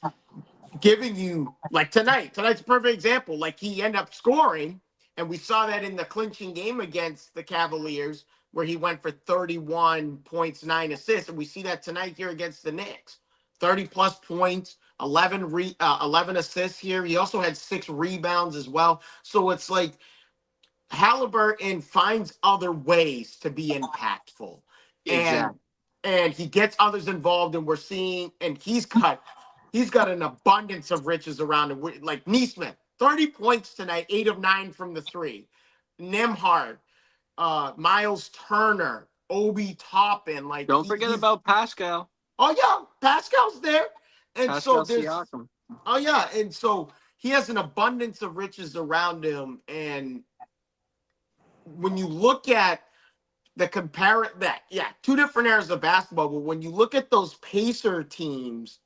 giving you, like tonight's a perfect example. Like he ended up scoring, and we saw that in the clinching game against the Cavaliers, where he went for 31 points, 9 assists. And we see that tonight here against the Knicks. 30 plus points, 11 assists here. He also had 6 rebounds as well. So it's like Haliburton finds other ways to be impactful. Exactly. And he gets others involved, and we're seeing, and he's got an abundance of riches around him. Like Neesmith, 30 points tonight, 8 of 9 from the 3. Nembhard, Miles Turner, Obi Toppin. Like, don't forget about Pascal. Oh yeah, Pascal's there, and Pascal so there's. Siakam. Oh yeah, and so he has an abundance of riches around him, and when you look at the two different eras of basketball, but when you look at those Pacer teams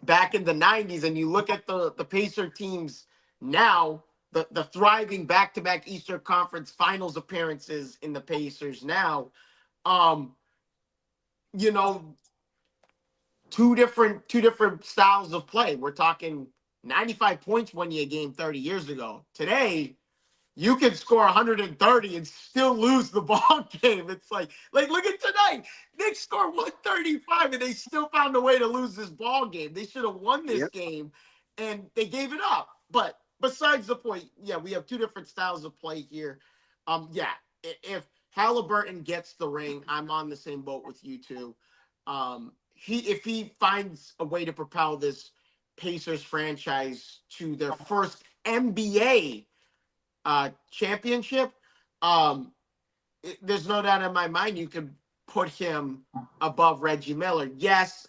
back in the 90s, and you look at the Pacer teams now, the thriving back-to-back Eastern Conference Finals appearances in the Pacers now, you know, two different styles of play. We're talking 95 points won you a game 30 years ago. Today, you can score 130 and still lose the ball game. It's like look at tonight. Knicks scored 135 and they still found a way to lose this ball game. They should have won this game and they gave it up. But besides the point, yeah, we have two different styles of play here. Yeah, if Haliburton gets the ring, I'm on the same boat with you two. If he finds a way to propel this Pacers franchise to their first NBA championship, there's no doubt in my mind you could put him above Reggie Miller. Yes,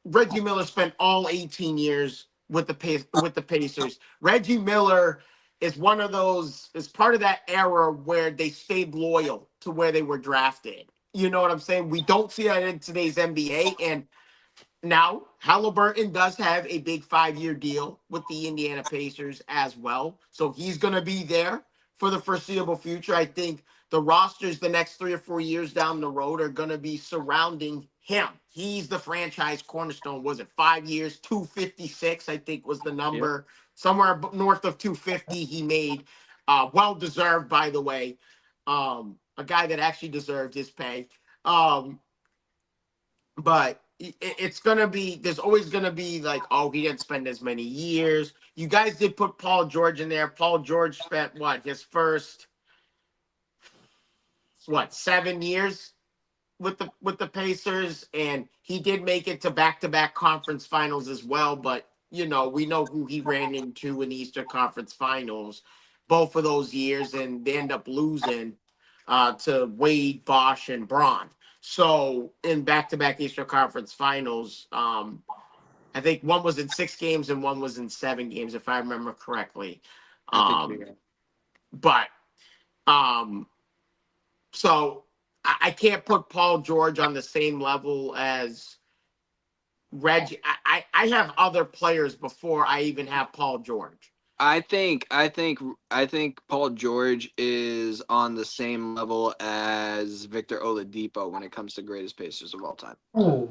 Reggie Miller spent all 18 years with the Pacers. Reggie Miller is part of that era where they stayed loyal to where they were drafted. You know what I'm saying? We don't see that in today's NBA. And now Haliburton does have a big 5-year deal with the Indiana Pacers as well. So he's going to be there for the foreseeable future. I think the rosters the next 3 or 4 years down the road are going to be surrounding him. He's the franchise cornerstone. Was it 5 years? 256, I think was the number. Yep. Somewhere north of 250 he made. Well-deserved, by the way. A guy that actually deserved his pay. But it's going to be, there's always going to be like, oh, he didn't spend as many years. You guys did put Paul George in there. Paul George spent his first 7 years with the Pacers, and he did make it to back-to-back conference finals as well. But we know who he ran into in the Eastern Conference Finals both of those years, and they end up losing to Wade, Bosch, and Braun. So in back-to-back Eastern Conference Finals, I think one was in 6 games and one was in 7 games, if I remember correctly. So I can't put Paul George on the same level as Reggie. I have other players before I even have Paul George. I think Paul George is on the same level as Victor Oladipo when it comes to greatest Pacers of all time. Oh,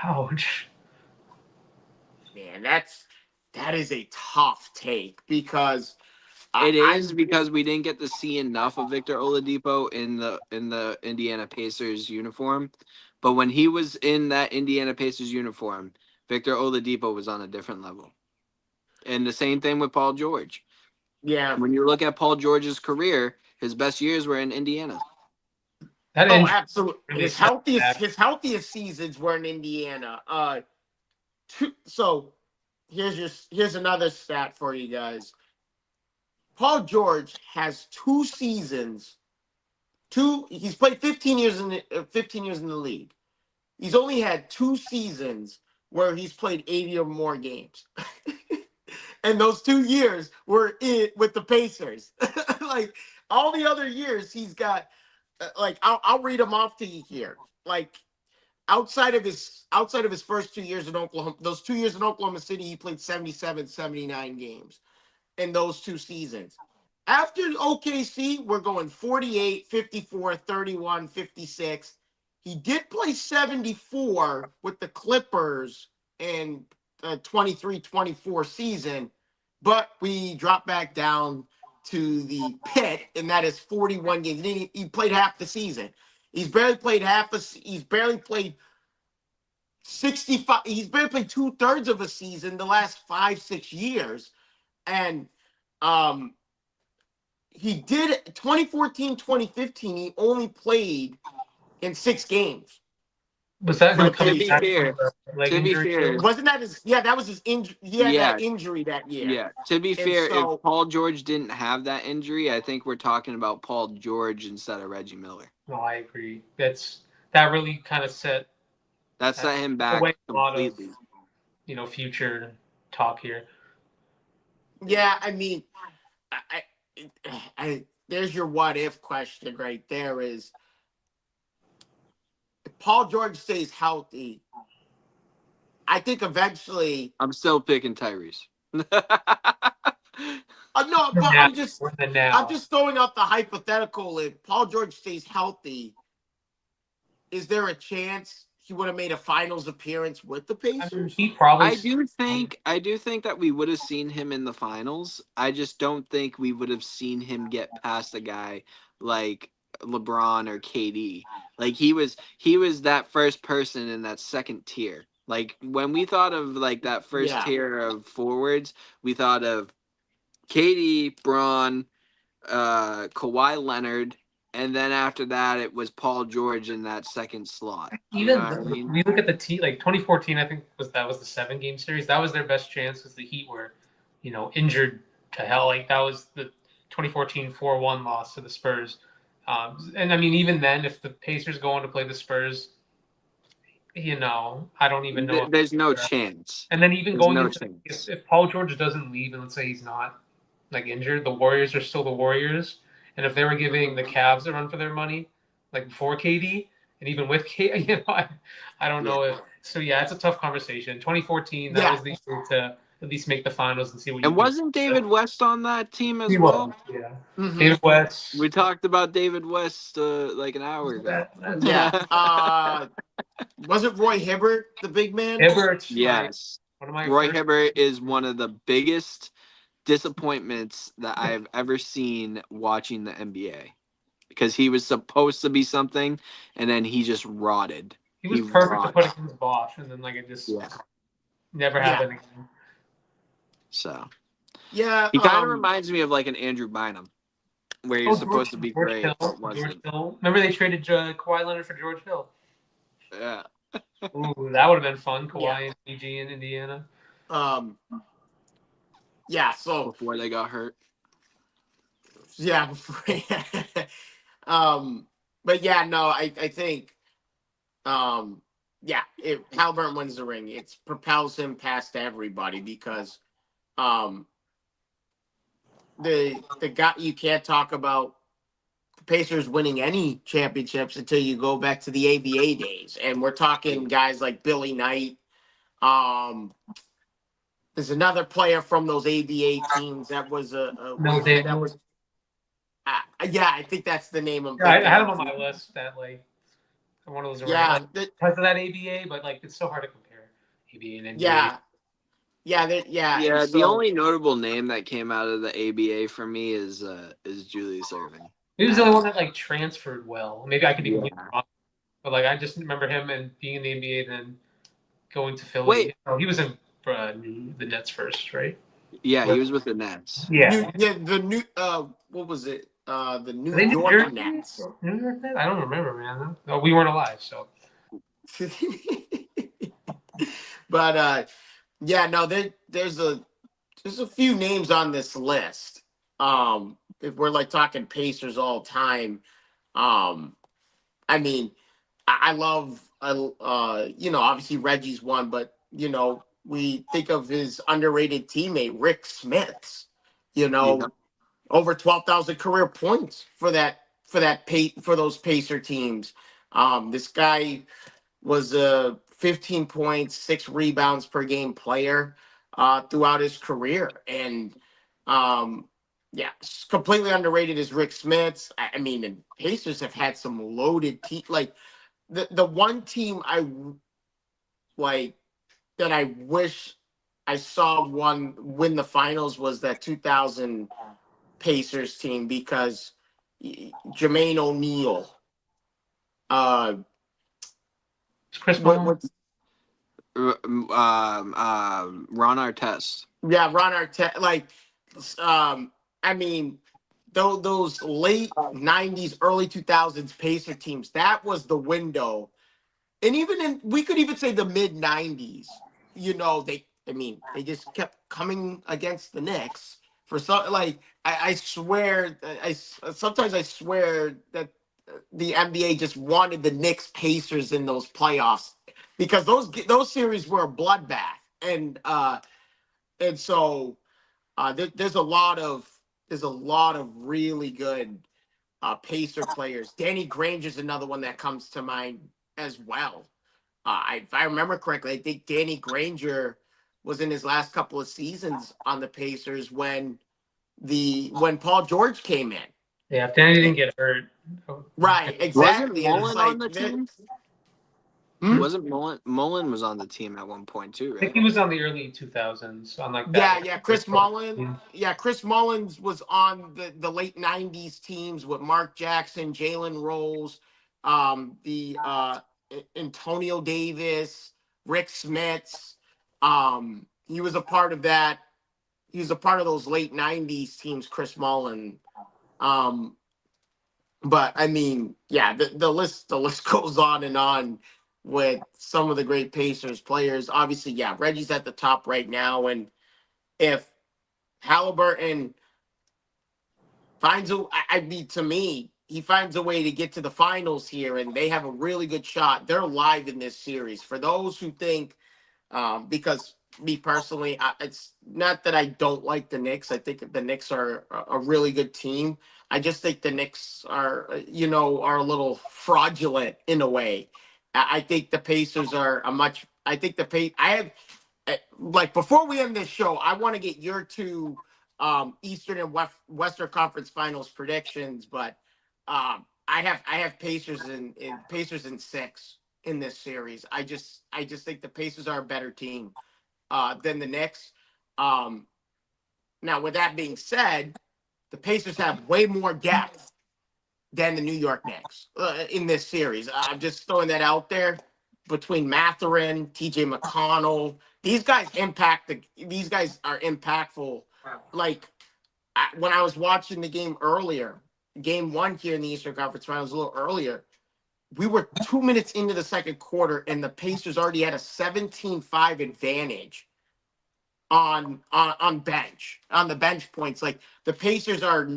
ouch! Man, that is a tough take because because we didn't get to see enough of Victor Oladipo in the Indiana Pacers uniform. But when he was in that Indiana Pacers uniform, Victor Oladipo was on a different level. And the same thing with Paul George. Yeah. When you look at Paul George's career, his best years were in Indiana. Absolutely. His healthiest seasons were in Indiana. So here's another stat for you guys. Paul George has 2 seasons. He's played 15 years in the league. He's only had 2 seasons where he's played 80 or more games. And those 2 years were with the Pacers. Like all the other years, he's got I'll read them off to you here. Like outside of his first 2 years in Oklahoma, those 2 years in Oklahoma City, he played 77, 79 games in those 2 seasons. After OKC, we're going 48, 54, 31, 56. He did play 74 with the Clippers in the 23-24 season, but we dropped back down to the pit, and that is 41 games. He played half the season. He's barely played he's barely played 65. He's barely played 2/3 of a season the last 5-6 years. And he did 2014, 2015. He only played in 6 games. Was that to be fair, wasn't that his? Yeah, that was his injury. He had that injury that year. Yeah. To be fair, if Paul George didn't have that injury, I think we're talking about Paul George instead of Reggie Miller. No, I agree. That really kind of set him back completely. A lot of, future talk here. Yeah, I mean, I there's your what if question right there. Is if Paul George stays healthy, I think eventually. I'm still picking Tyrese. No, but I'm just throwing out the hypothetical. If Paul George stays healthy, is there a chance he would have made a finals appearance with the I mean, Pacers? he probably. I do think that we would have seen him in the finals. I just don't think we would have seen him get past a guy like LeBron or KD. Like he was that first person in that second tier. Like when we thought of like that first Yeah. tier of forwards, we thought of KD, Braun, Kawhi Leonard, and then after that it was Paul George in that second slot. You know what I mean? When you look at the team, like 2014, I think that was the 7-game series. That was their best chance because the Heat were, injured to hell. Like that was the 2014 4-1 loss to the Spurs. And I mean, even then, if the Pacers go on to play the Spurs, I don't even know. There's no chance. And then even There's going no into chance. if Paul George doesn't leave, and let's say he's not like injured, the Warriors are still the Warriors. And if they were giving the Cavs a run for their money, like before KD, and even with KD, I don't know if. So yeah, it's a tough conversation. 2014, that was the year to at least make the finals and see what. And wasn't David West on that team as He well? was, yeah. Mhm. David West. We talked about David West like an hour ago. Yeah. Was it Roy Hibbert, the big man? Hibbert. Yes. One of my Roy first- Hibbert is one of the biggest disappointments that I've ever seen watching the NBA, because he was supposed to be something and then he just rotted. He was perfect to put against Bosch, and then it just never happened again. So yeah, he kind of reminds me of like an Andrew Bynum, where he was supposed to be George great Hill, but wasn't. Remember they traded Kawhi Leonard for George Hill? Yeah. Ooh, that would have been fun. Kawhi and PG in Indiana. Yeah, so before they got hurt. Yeah, but yeah, no, I think if Haliburton wins the ring, it propels him past everybody because the guy, you can't talk about the Pacers winning any championships until you go back to the ABA days, and we're talking guys like Billy Knight. There's another player from those ABA teams that was I think that's the name of. Yeah, I had him on my list. That one of those. Because of that ABA, but it's so hard to compare ABA and NBA. Yeah. The only notable name that came out of the ABA for me is Julius Erving. He was the only one that transferred well. Maybe I could be completely wrong, but I just remember him and being in the NBA, then going to Philly. Wait, he was in the Nets first, right? Yeah, he was with the Nets. Yeah, the new what was it? The New York Nets. New York Nets? I don't remember, man. No, we weren't alive, so. But there's a few names on this list. If we're talking Pacers all time, I mean, I love obviously Reggie's one, but we think of his underrated teammate Rick Smiths. Over 12,000 career points for those Pacer teams. This guy was a 15 points, 6 rebounds per game player throughout his career, and completely underrated is Rick Smiths. I mean, the Pacers have had some loaded team. The one team that I wish I saw win the finals was that 2000 Pacers team, because Jermaine O'Neal, Chris Paul, Ron Artest. Yeah, Ron Artest. I mean, those late 90s, early 2000s Pacer teams, that was the window. And we could even say the mid 90s, they just kept coming against the Knicks for I swear, sometimes I swear that the NBA just wanted the Knicks Pacers in those playoffs, because those series were a bloodbath, and so there's a lot of really good Pacer players. Danny Granger's another one that comes to mind as well. If I remember correctly, I think Danny Granger was in his last couple of seasons on the Pacers when Paul George came in. Yeah, if Danny didn't get hurt. Right, exactly. Wasn't Mullen on the team? Wasn't Mullen was on the team at one point too, I think right? he was on the early 2000s on like Yeah, that. yeah. Chris Mullins was on the late '90s teams with Mark Jackson, Jalen Rose, Antonio Davis, Rick Smits. He was a part of that. He was a part of those late '90s teams. Chris Mullin. But I mean, yeah, the list goes on and on with some of the great Pacers players. Obviously, yeah, Reggie's at the top right now, and if Haliburton finds I mean, to me, he finds a way to get to the finals here, and they have a really good shot. They're live in this series. For those who think, because me personally, it's not that I don't like the Knicks. I think the Knicks are a really good team. I just think the Knicks are, are a little fraudulent in a way. I think the Pacers are a much. I think I have, like, before we end this show, I want to get your two Eastern and Western Conference Finals predictions, but I have Pacers in 6 in this series. I just think the Pacers are a better team than the Knicks. Now, with that being said, the Pacers have way more depth than the New York Knicks in this series. I'm just throwing that out there. Between Mathurin, T.J. McConnell, these guys are impactful. Like, when I was watching the game earlier, game 1 here in the Eastern Conference Finals a little earlier, we were 2 minutes into the second quarter, and the Pacers already had a 17-5 advantage on the bench points. Like, the Pacers are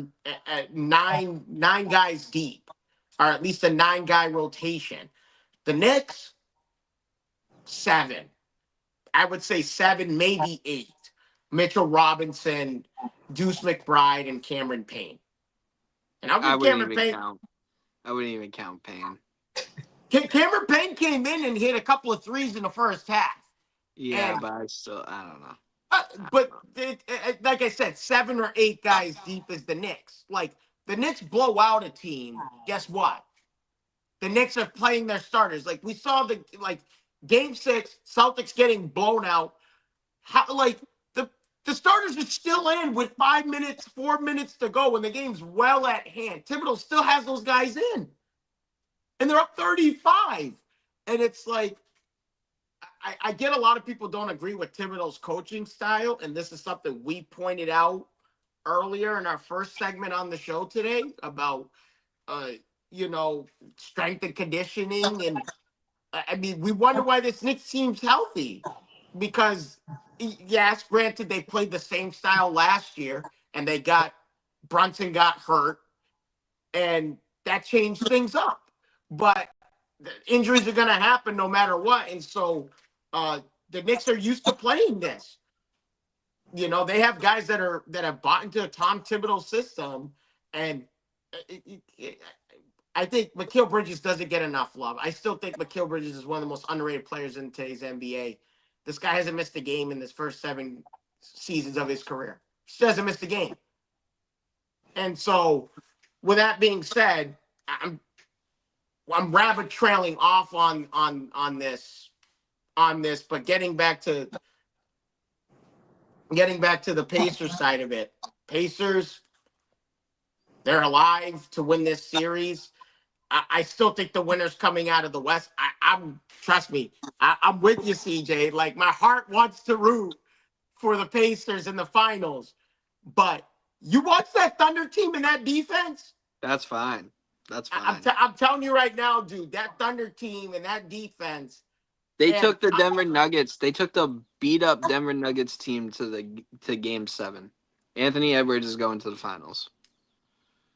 at nine guys deep, or at least a 9-guy rotation. The Knicks, 7. I would say 7, maybe 8. Mitchell Robinson, Deuce McBride, and Cameron Payne. And I wouldn't even count Payne. Cameron Payne came in and hit a couple of threes in the first half. Yeah, And, but I don't know. But like I said, 7 or 8 guys deep is the Knicks. Like, the Knicks blow out a team. Guess what? The Knicks are playing their starters. Like, we saw game 6, Celtics getting blown out. The starters are still in with 4 minutes to go, and the game's well at hand. Thibodeau still has those guys in, and they're up 35. And it's like, I get a lot of people don't agree with Thibodeau's coaching style, and this is something we pointed out earlier in our first segment on the show today about, strength and conditioning. And I mean, we wonder why this Knicks team's healthy, because, yes, granted, they played the same style last year, and Brunson got hurt, and that changed things up. But the injuries are going to happen no matter what, and so the Knicks are used to playing this. They have guys that have bought into the Tom Thibodeau system, and I think Mikal Bridges doesn't get enough love. I still think Mikal Bridges is one of the most underrated players in today's NBA. This guy hasn't missed a game in his first 7 seasons of his career. He hasn't missed a game. And so, with that being said, I'm rabbit trailing off on this, but getting back to the Pacers side of it. Pacers, they're alive to win this series. I still think the winner's coming out of the West. Trust me, I'm with you, CJ. Like, my heart wants to root for the Pacers in the finals, but you watch that Thunder team and that defense. That's fine. I'm telling you right now, dude. That Thunder team and that defense. They took the Denver Nuggets. They took the beat up Denver Nuggets team to Game 7. Anthony Edwards is going to the finals.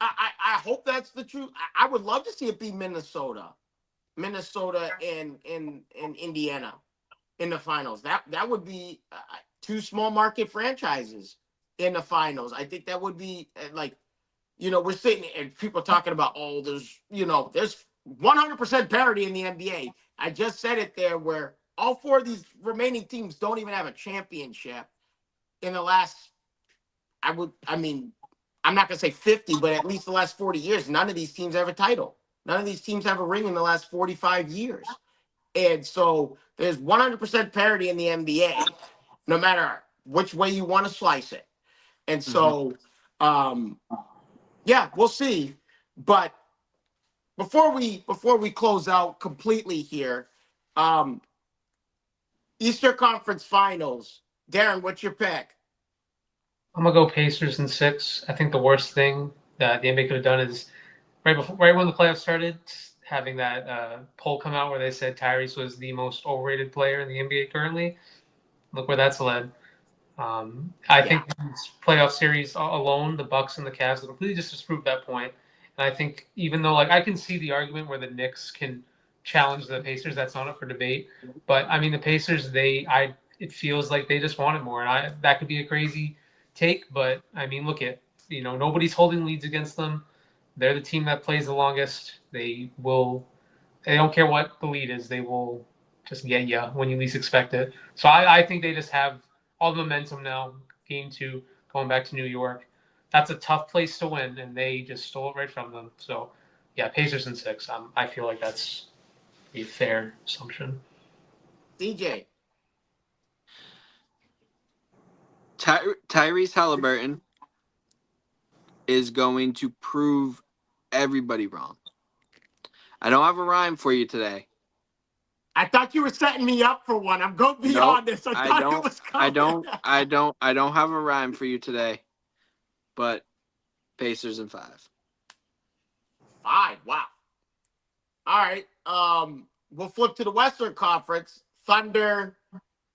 I hope that's the truth. I would love to see it be Minnesota and Indiana in the finals. That would be 2 small market franchises in the finals. I think that would be we're sitting and people talking about, there's 100% parity in the NBA. I just said it there, where all 4 of these remaining teams don't even have a championship in the last, I'm not going to say 50, but at least the last 40 years. None of these teams have a title. None of these teams have a ring in the last 45 years. And so there's 100% parity in the NBA, no matter which way you want to slice it. And so, yeah, we'll see. But before we close out completely here, Eastern Conference Finals. Darren, what's your pick? I'm gonna go Pacers in 6. I think the worst thing that the NBA could have done is right when the playoffs started, having that poll come out where they said Tyrese was the most overrated player in the NBA currently. Look where that's led. I think this playoff series alone, the Bucks and the Cavs, have completely just disproved that point. And I think even though I can see the argument where the Knicks can challenge the Pacers, that's not up for debate. But I mean the Pacers, it feels like they just wanted more, and that could be a crazy take. But I mean, look at nobody's holding leads against them. They're the team that plays the longest. They don't care what the lead is. They will just get you when you least expect it. So I think they just have all the momentum now. Game 2, going back to New York. That's a tough place to win, and they just stole it right from them. So, yeah, Pacers in 6. I feel like that's a fair assumption. DJ. Tyrese Haliburton is going to prove everybody wrong. I don't have a rhyme for you today. I thought you were setting me up for one. I'm going to be honest. I thought it was coming. I don't have a rhyme for you today. But Pacers in 5. 5. Wow. All right. We'll flip to the Western Conference. Thunder,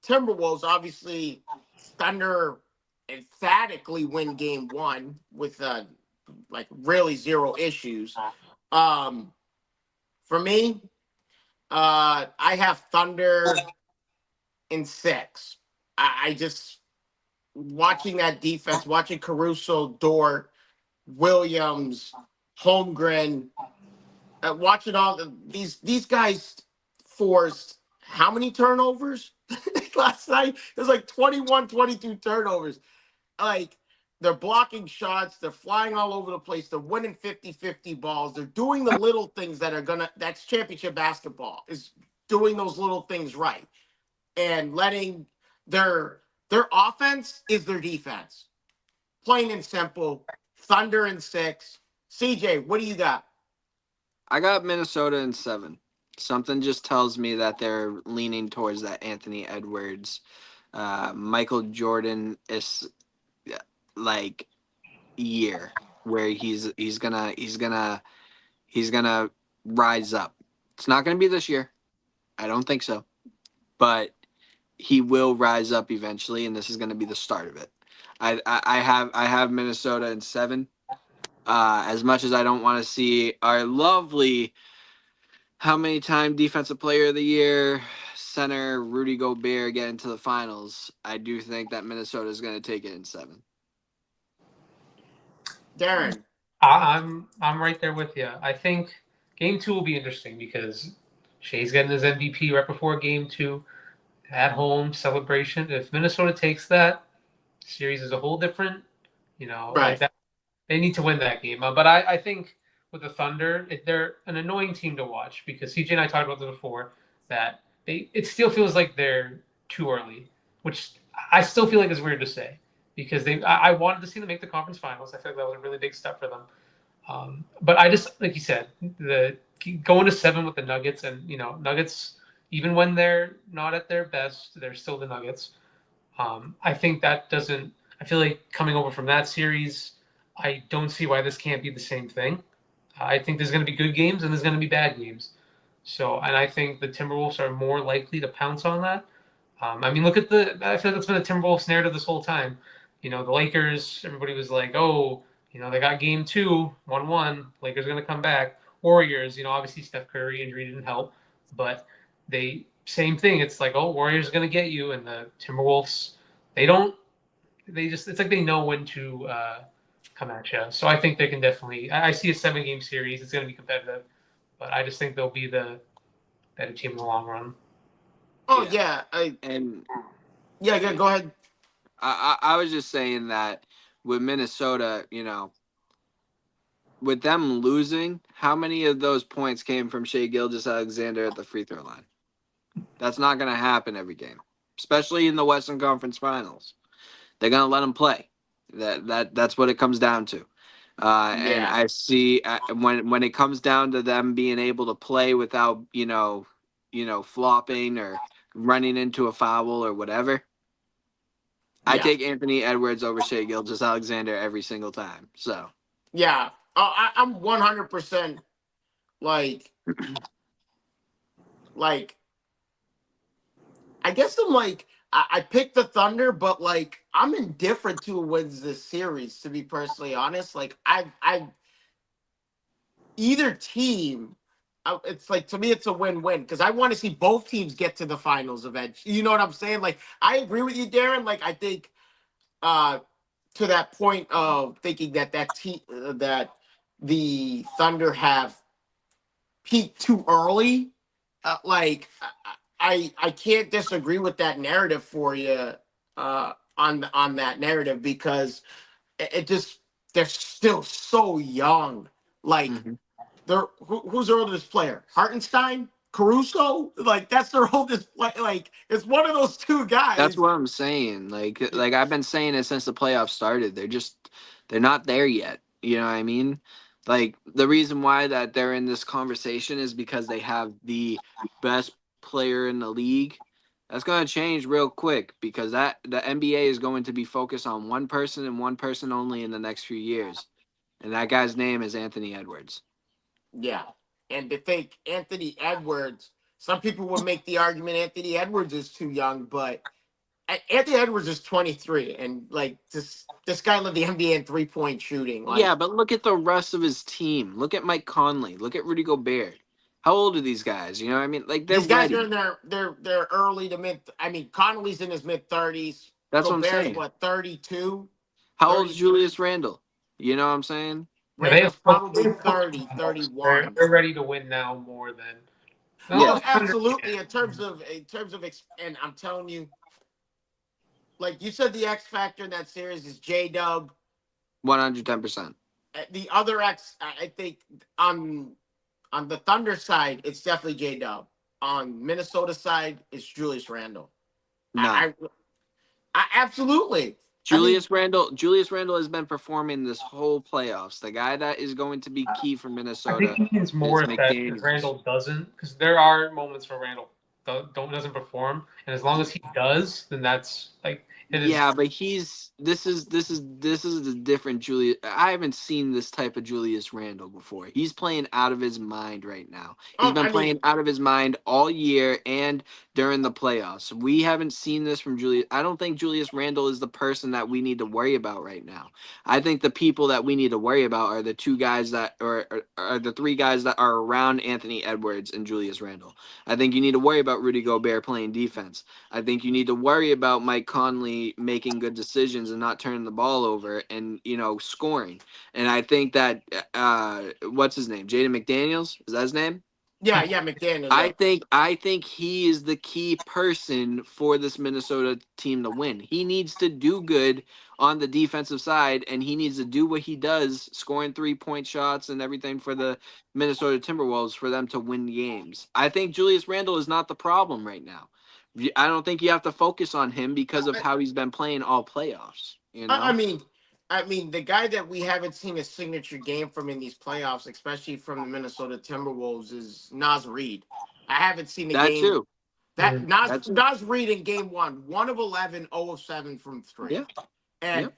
Timberwolves. Obviously, Thunder emphatically win game 1 with really 0 issues. For me, I have Thunder in 6. I just watching that defense, watching Caruso, Dort, Williams, Holmgren, watching all these guys forced how many turnovers last night? It was like 21, 22 turnovers. Like, they're blocking shots. They're flying all over the place. They're winning 50-50 balls. They're doing the little things that's championship basketball, is doing those little things right. And letting their offense is their defense. Plain and simple. Thunder in 6. CJ, what do you got? I got Minnesota in 7. Something just tells me that they're leaning towards that Anthony Edwards, Michael Jordan is year where he's gonna rise up. It's not gonna be this year. I don't think so. But he will rise up eventually, and this is gonna be the start of it. I have Minnesota in 7. As much as I don't want to see our lovely how many time defensive player of the year center Rudy Gobert get into the finals, I do think that Minnesota is going to take it in 7. Darren. I'm right there with you. I think game 2 will be interesting because Shea's getting his MVP right before game 2 at home celebration. If Minnesota takes that, series is a whole different, Right. They need to win that game. But I think with the Thunder, they're an annoying team to watch because CJ and I talked about this before, that it still feels like they're too early, which I still feel like is weird to say because I wanted to see them make the conference finals. I feel like that was a really big step for them. But I just, like you said, going to 7 with the Nuggets, and Nuggets, even when they're not at their best, they're still the Nuggets. I think that doesn't. I feel like coming over from that series, I don't see why this can't be the same thing. I think there's going to be good games and there's going to be bad games. So, and I think the Timberwolves are more likely to pounce on that. I mean, look at I feel like that's been the Timberwolves narrative this whole time. The Lakers, everybody was like, oh, they got game 2, 1-1. Lakers are going to come back. Warriors, obviously Steph Curry injury didn't help, but same thing. It's like, oh, Warriors are going to get you. And the Timberwolves, it's like they know when to come at you. So I think they can definitely. I see a 7-game series. It's going to be competitive, but I just think they'll be the better team in the long run. Oh yeah, go ahead. I was just saying that with Minnesota, with them losing, how many of those points came from Shai Gilgeous-Alexander at the free throw line? That's not going to happen every game, especially in the Western Conference Finals. They're going to let him play. That's what it comes down to. And Yeah. I see when it comes down to them being able to play without flopping or running into a foul or whatever. I Yeah. take Anthony Edwards over Shea Gilgeous-Alexander every single time. So Yeah. I'm 100% like I guess I'm like I picked the Thunder, but like I'm indifferent to who wins this series. To be personally honest, like I either team, it's like to me it's a win-win because I want to see both teams get to the finals eventually. You know what I'm saying? Like I agree with you, Darren. Like I think to that point of thinking that the Thunder have peaked too early. Like I can't disagree with that narrative for you on that narrative because it just they're still so young. Like who's their oldest player? Hartenstein, Caruso, like that's their oldest play. Like it's one of those two that's guys. what I'm saying. Like I've been saying it since the playoffs started. They're not there yet. You know what I mean? Like the reason why that they're in this conversation is because they have the best player in the league. That's going to change real quick because the NBA is going to be focused on one person and one person only in the next few years. And that guy's name is Anthony Edwards. Yeah. And to think Anthony Edwards, some people would make the argument Anthony Edwards is too young, but Anthony Edwards is 23, and like this guy led the NBA in 3-point shooting. Yeah, Like but look at the rest of his team. Look at Mike Conley. Look at Rudy Gobert. How old are these guys? You know what I mean? Like they're these guys are ready. in their early to mid. I mean, Connolly's in his mid-30s. That's what I'm Gobert's saying. what 32, How old is 30. Julius Randle? You know what I'm saying? Yeah, they Randall's have probably they have 30, they're 31. they're ready to win now more than Yeah. Oh, absolutely. And I'm telling you, like you said, the X factor in that series is J Dub. 110%. The other X, I think on the Thunder side, it's definitely J Dub. On Minnesota side, it's Julius Randle. No. I absolutely. Julius Randle has been performing this whole playoffs. The guy that is going to be key for I Minnesota think he means more is if that if McDaniels. Randall doesn't, because there are moments where Randall doesn't perform, and as long as he does, then that's like it is. Yeah, but this is the different Julius. I haven't seen this type of Julius Randle before. He's playing out of his mind right now. He's been I mean, playing out of his mind all year and during the playoffs. We haven't seen this from Julius. I don't think Julius Randle is the person that we need to worry about right now. I think the people that we need to worry about are the two guys that are the three guys that are around Anthony Edwards and Julius Randle. I think you need to worry about Rudy Gobert playing defense. I think you need to worry about Mike Conley making good decisions and not turning the ball over and scoring. And I think that what's his name? Jaden McDaniels, is that his name? yeah, McDaniels. I think he is the key person for this Minnesota team to win. He needs to do good on the defensive side, and he needs to do what he does, scoring 3-point shots and everything for the Minnesota Timberwolves for them to win games. I think Julius Randle is not the problem right now. I don't think you have to focus on him because of how he's been playing all playoffs. I mean, the guy that we haven't seen a signature game from in these playoffs, especially from the Minnesota Timberwolves, is Naz Reid. I haven't seen a that game too. that That too. Naz Reid in game 1 of 11, 0 of 7 from 3. Yeah. And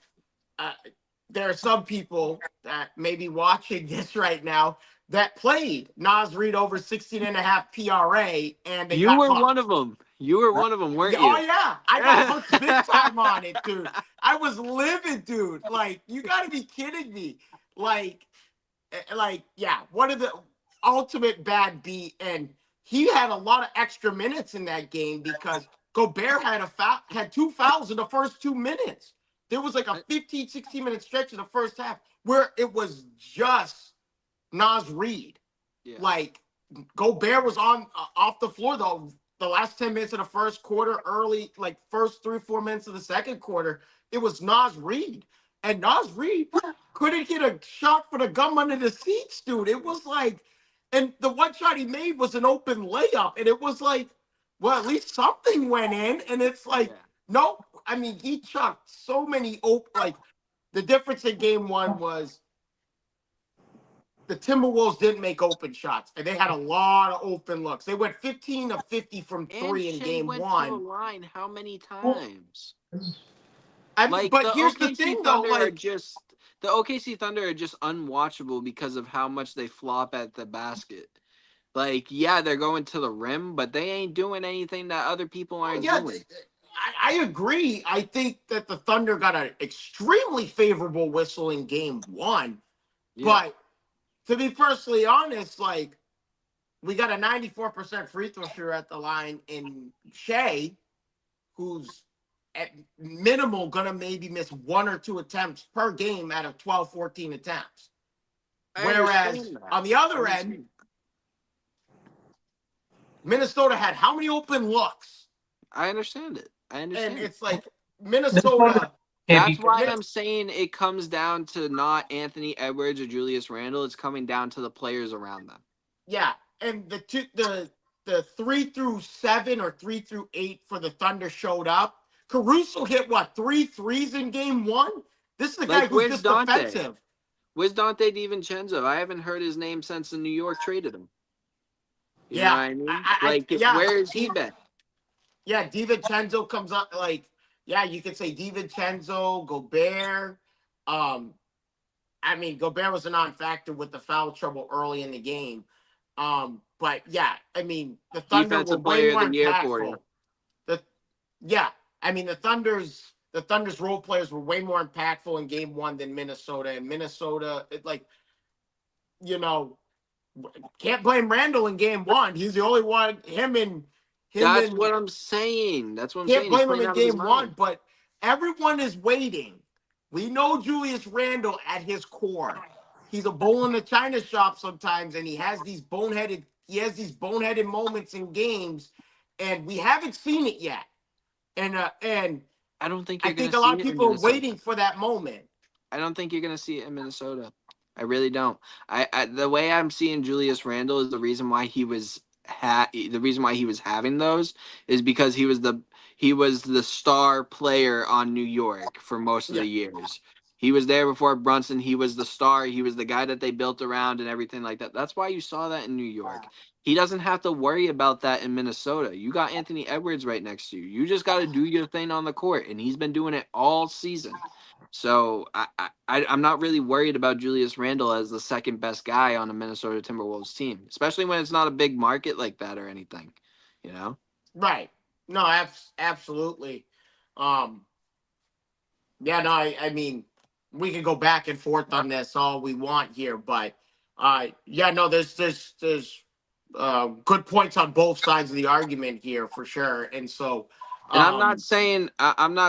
there are some people that may be watching this right now that played Naz Reid over 16.5 PRA, and they You were got one of them. You were one of them, weren't you? Oh yeah, I got hooked big time on it, dude. I was livid, dude. Like, you got to be kidding me. Like, yeah, one of the ultimate bad beat, and he had a lot of extra minutes in that game because Gobert had 2 fouls in the first 2 minutes. There was like a 15, 16-minute stretch in the first half where it was just Naz Reid. Yeah. Like, Gobert was off the floor though. The last 10 minutes of the first quarter, early, like first 3-4 minutes of the second quarter, it was Naz Reid. And Naz Reid couldn't get a shot for the gum under the seats, dude. It was like, and the one shot he made was an open layup. And it was like, well, at least something went in, and it's like, nope. I mean, he chucked so many like the difference in game one was the Timberwolves didn't make open shots, and they had a lot of open looks. They went 15 of 50 from And three in Shea game went to the one. line how many times? But The here's the OKC thing, though, Thunder are like, just the OKC Thunder are just unwatchable because of how much they flop at the basket. Like, yeah, they're going to the rim, but they ain't doing anything that other people aren't yeah, doing. I agree. I think that the Thunder got an extremely favorable whistle in game one. Yeah. But to be personally honest, like, we got a 94% free throw shooter at the line in Shea, who's at minimal going to maybe miss 1 or 2 attempts per game out of 12, 14 attempts. Whereas on the other end, Minnesota had how many open looks? I understand it. And it's like Minnesota. Minnesota That's why I'm saying it comes down to not Anthony Edwards or Julius Randle. It's coming down to the players around them. Yeah, and the 3 through 7 or 3 through 8 for the Thunder showed up. Caruso hit what, 3 threes in game one? This is the guy who's just defensive. Where's Dante DiVincenzo? I haven't heard his name since the New York traded him. You know what I mean? Where has he been? Yeah, DiVincenzo comes up like, yeah, you could say DiVincenzo, Gobert. I mean, Gobert was a non-factor with the foul trouble early in the game. But yeah, I mean, the Thunder Defensive were way player more of the year for you. I mean, the Thunder's role players were way more impactful in game one than Minnesota. And Minnesota, can't blame Randall in game one. He's the only one. That's what I'm saying. Can't blame him in game one, but everyone is waiting. We know Julius Randle at his core. He's a bull in the china shop sometimes, and he has these boneheaded moments in games, and we haven't seen it yet. And I don't think I think a lot of people are waiting for that moment. I don't think you're gonna see it in Minnesota. I really don't. The way I'm seeing Julius Randle is the reason why he was having those is because he was the star player on New York for most of the years. He was there before Brunson. He was the star. He was the guy that they built around and everything like that. That's why you saw that in New York. He doesn't have to worry about that in Minnesota. You got Anthony Edwards right next to you. You just got to do your thing on the court, and he's been doing it all season. So I'm not really worried about Julius Randle as the second best guy on the Minnesota Timberwolves team, especially when it's not a big market like that or anything, you know? Right. No, absolutely. I mean, we can go back and forth on this all we want here, but there's good points on both sides of the argument here for sure. And so, and I'm not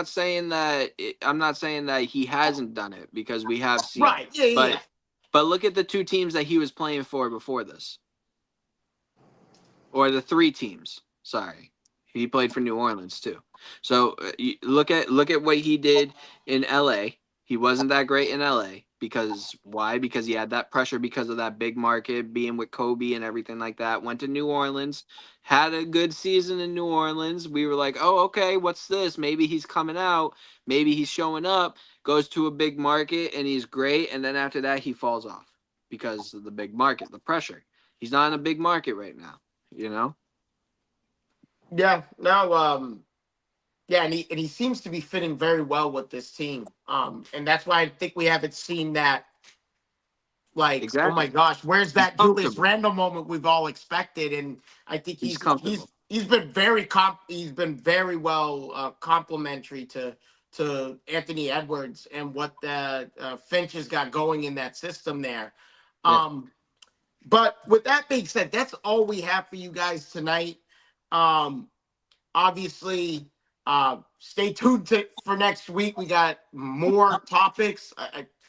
saying that he hasn't done it because we have seen. Right. Yeah. But look at the 2 teams that he was playing for before this, or the 3 teams. Sorry, he played for New Orleans too. So look at what he did in LA. He wasn't that great in LA because why? Because he had that pressure because of that big market, being with Kobe and everything like that. Went to New Orleans, had a good season in New Orleans. We were like, oh, okay, what's this? Maybe he's coming out. Maybe he's showing up. Goes to a big market and he's great. And then after that, he falls off because of the big market, the pressure. He's not in a big market right now, you know? Yeah. No. Yeah, and he seems to be fitting very well with this team. And that's why I think we haven't seen that. Like, exactly. Oh my gosh, where's that Julius Randle moment we've all expected? And I think he's been very well complimentary to Anthony Edwards and what the Finch has got going in that system there. Yeah. But with that being said, that's all we have for you guys tonight. Obviously. Stay tuned for next week. We got more topics.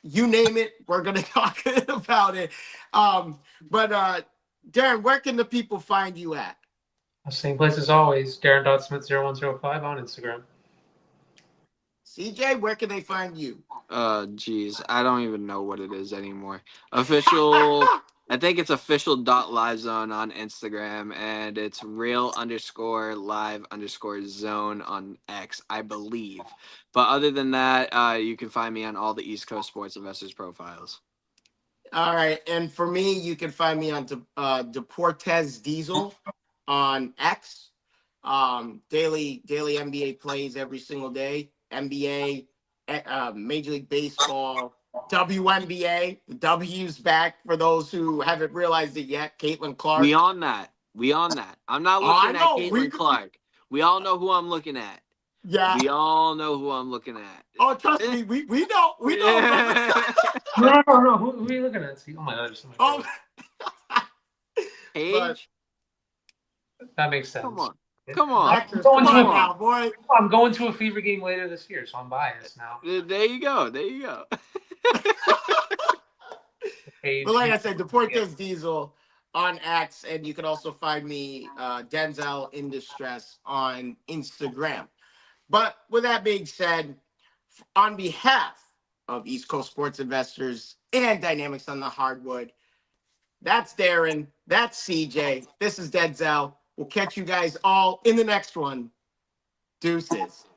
You name it, we're going to talk about it. But Darren, where can the people find you at? Same place as always, Darren.Smith0105 on Instagram. CJ, where can they find you? Geez, I don't even know what it is anymore. Official I think it's official.livezone on Instagram, and it's real_live_zone on X, I believe. But other than that, you can find me on all the East Coast sports investors profiles. All right, and for me, you can find me on Deportes Diesel on X. Daily NBA plays every single day. NBA, Major League Baseball, WNBA. The W's back for those who haven't realized it yet. Caitlin Clark. We on that. I'm not looking at Caitlin Clark. We all know who I'm looking at. Yeah. We all know who I'm looking at. Oh, trust me, we know. We know. No. Who are you looking at? Oh my God, there's somebody. Oh. Paige? That makes sense. Come on. Actors, come on now, boy. I'm going to a Fever game later this year, so I'm biased now. There you go. But like I said, Deportes Diesel on X, and you can also find me, Denzel in Distress, on Instagram. But with that being said, on behalf of East Coast sports investors and Dynamics on the Hardwood, that's Darren, that's CJ, this is Denzel. We'll catch you guys all in the next one. Deuces.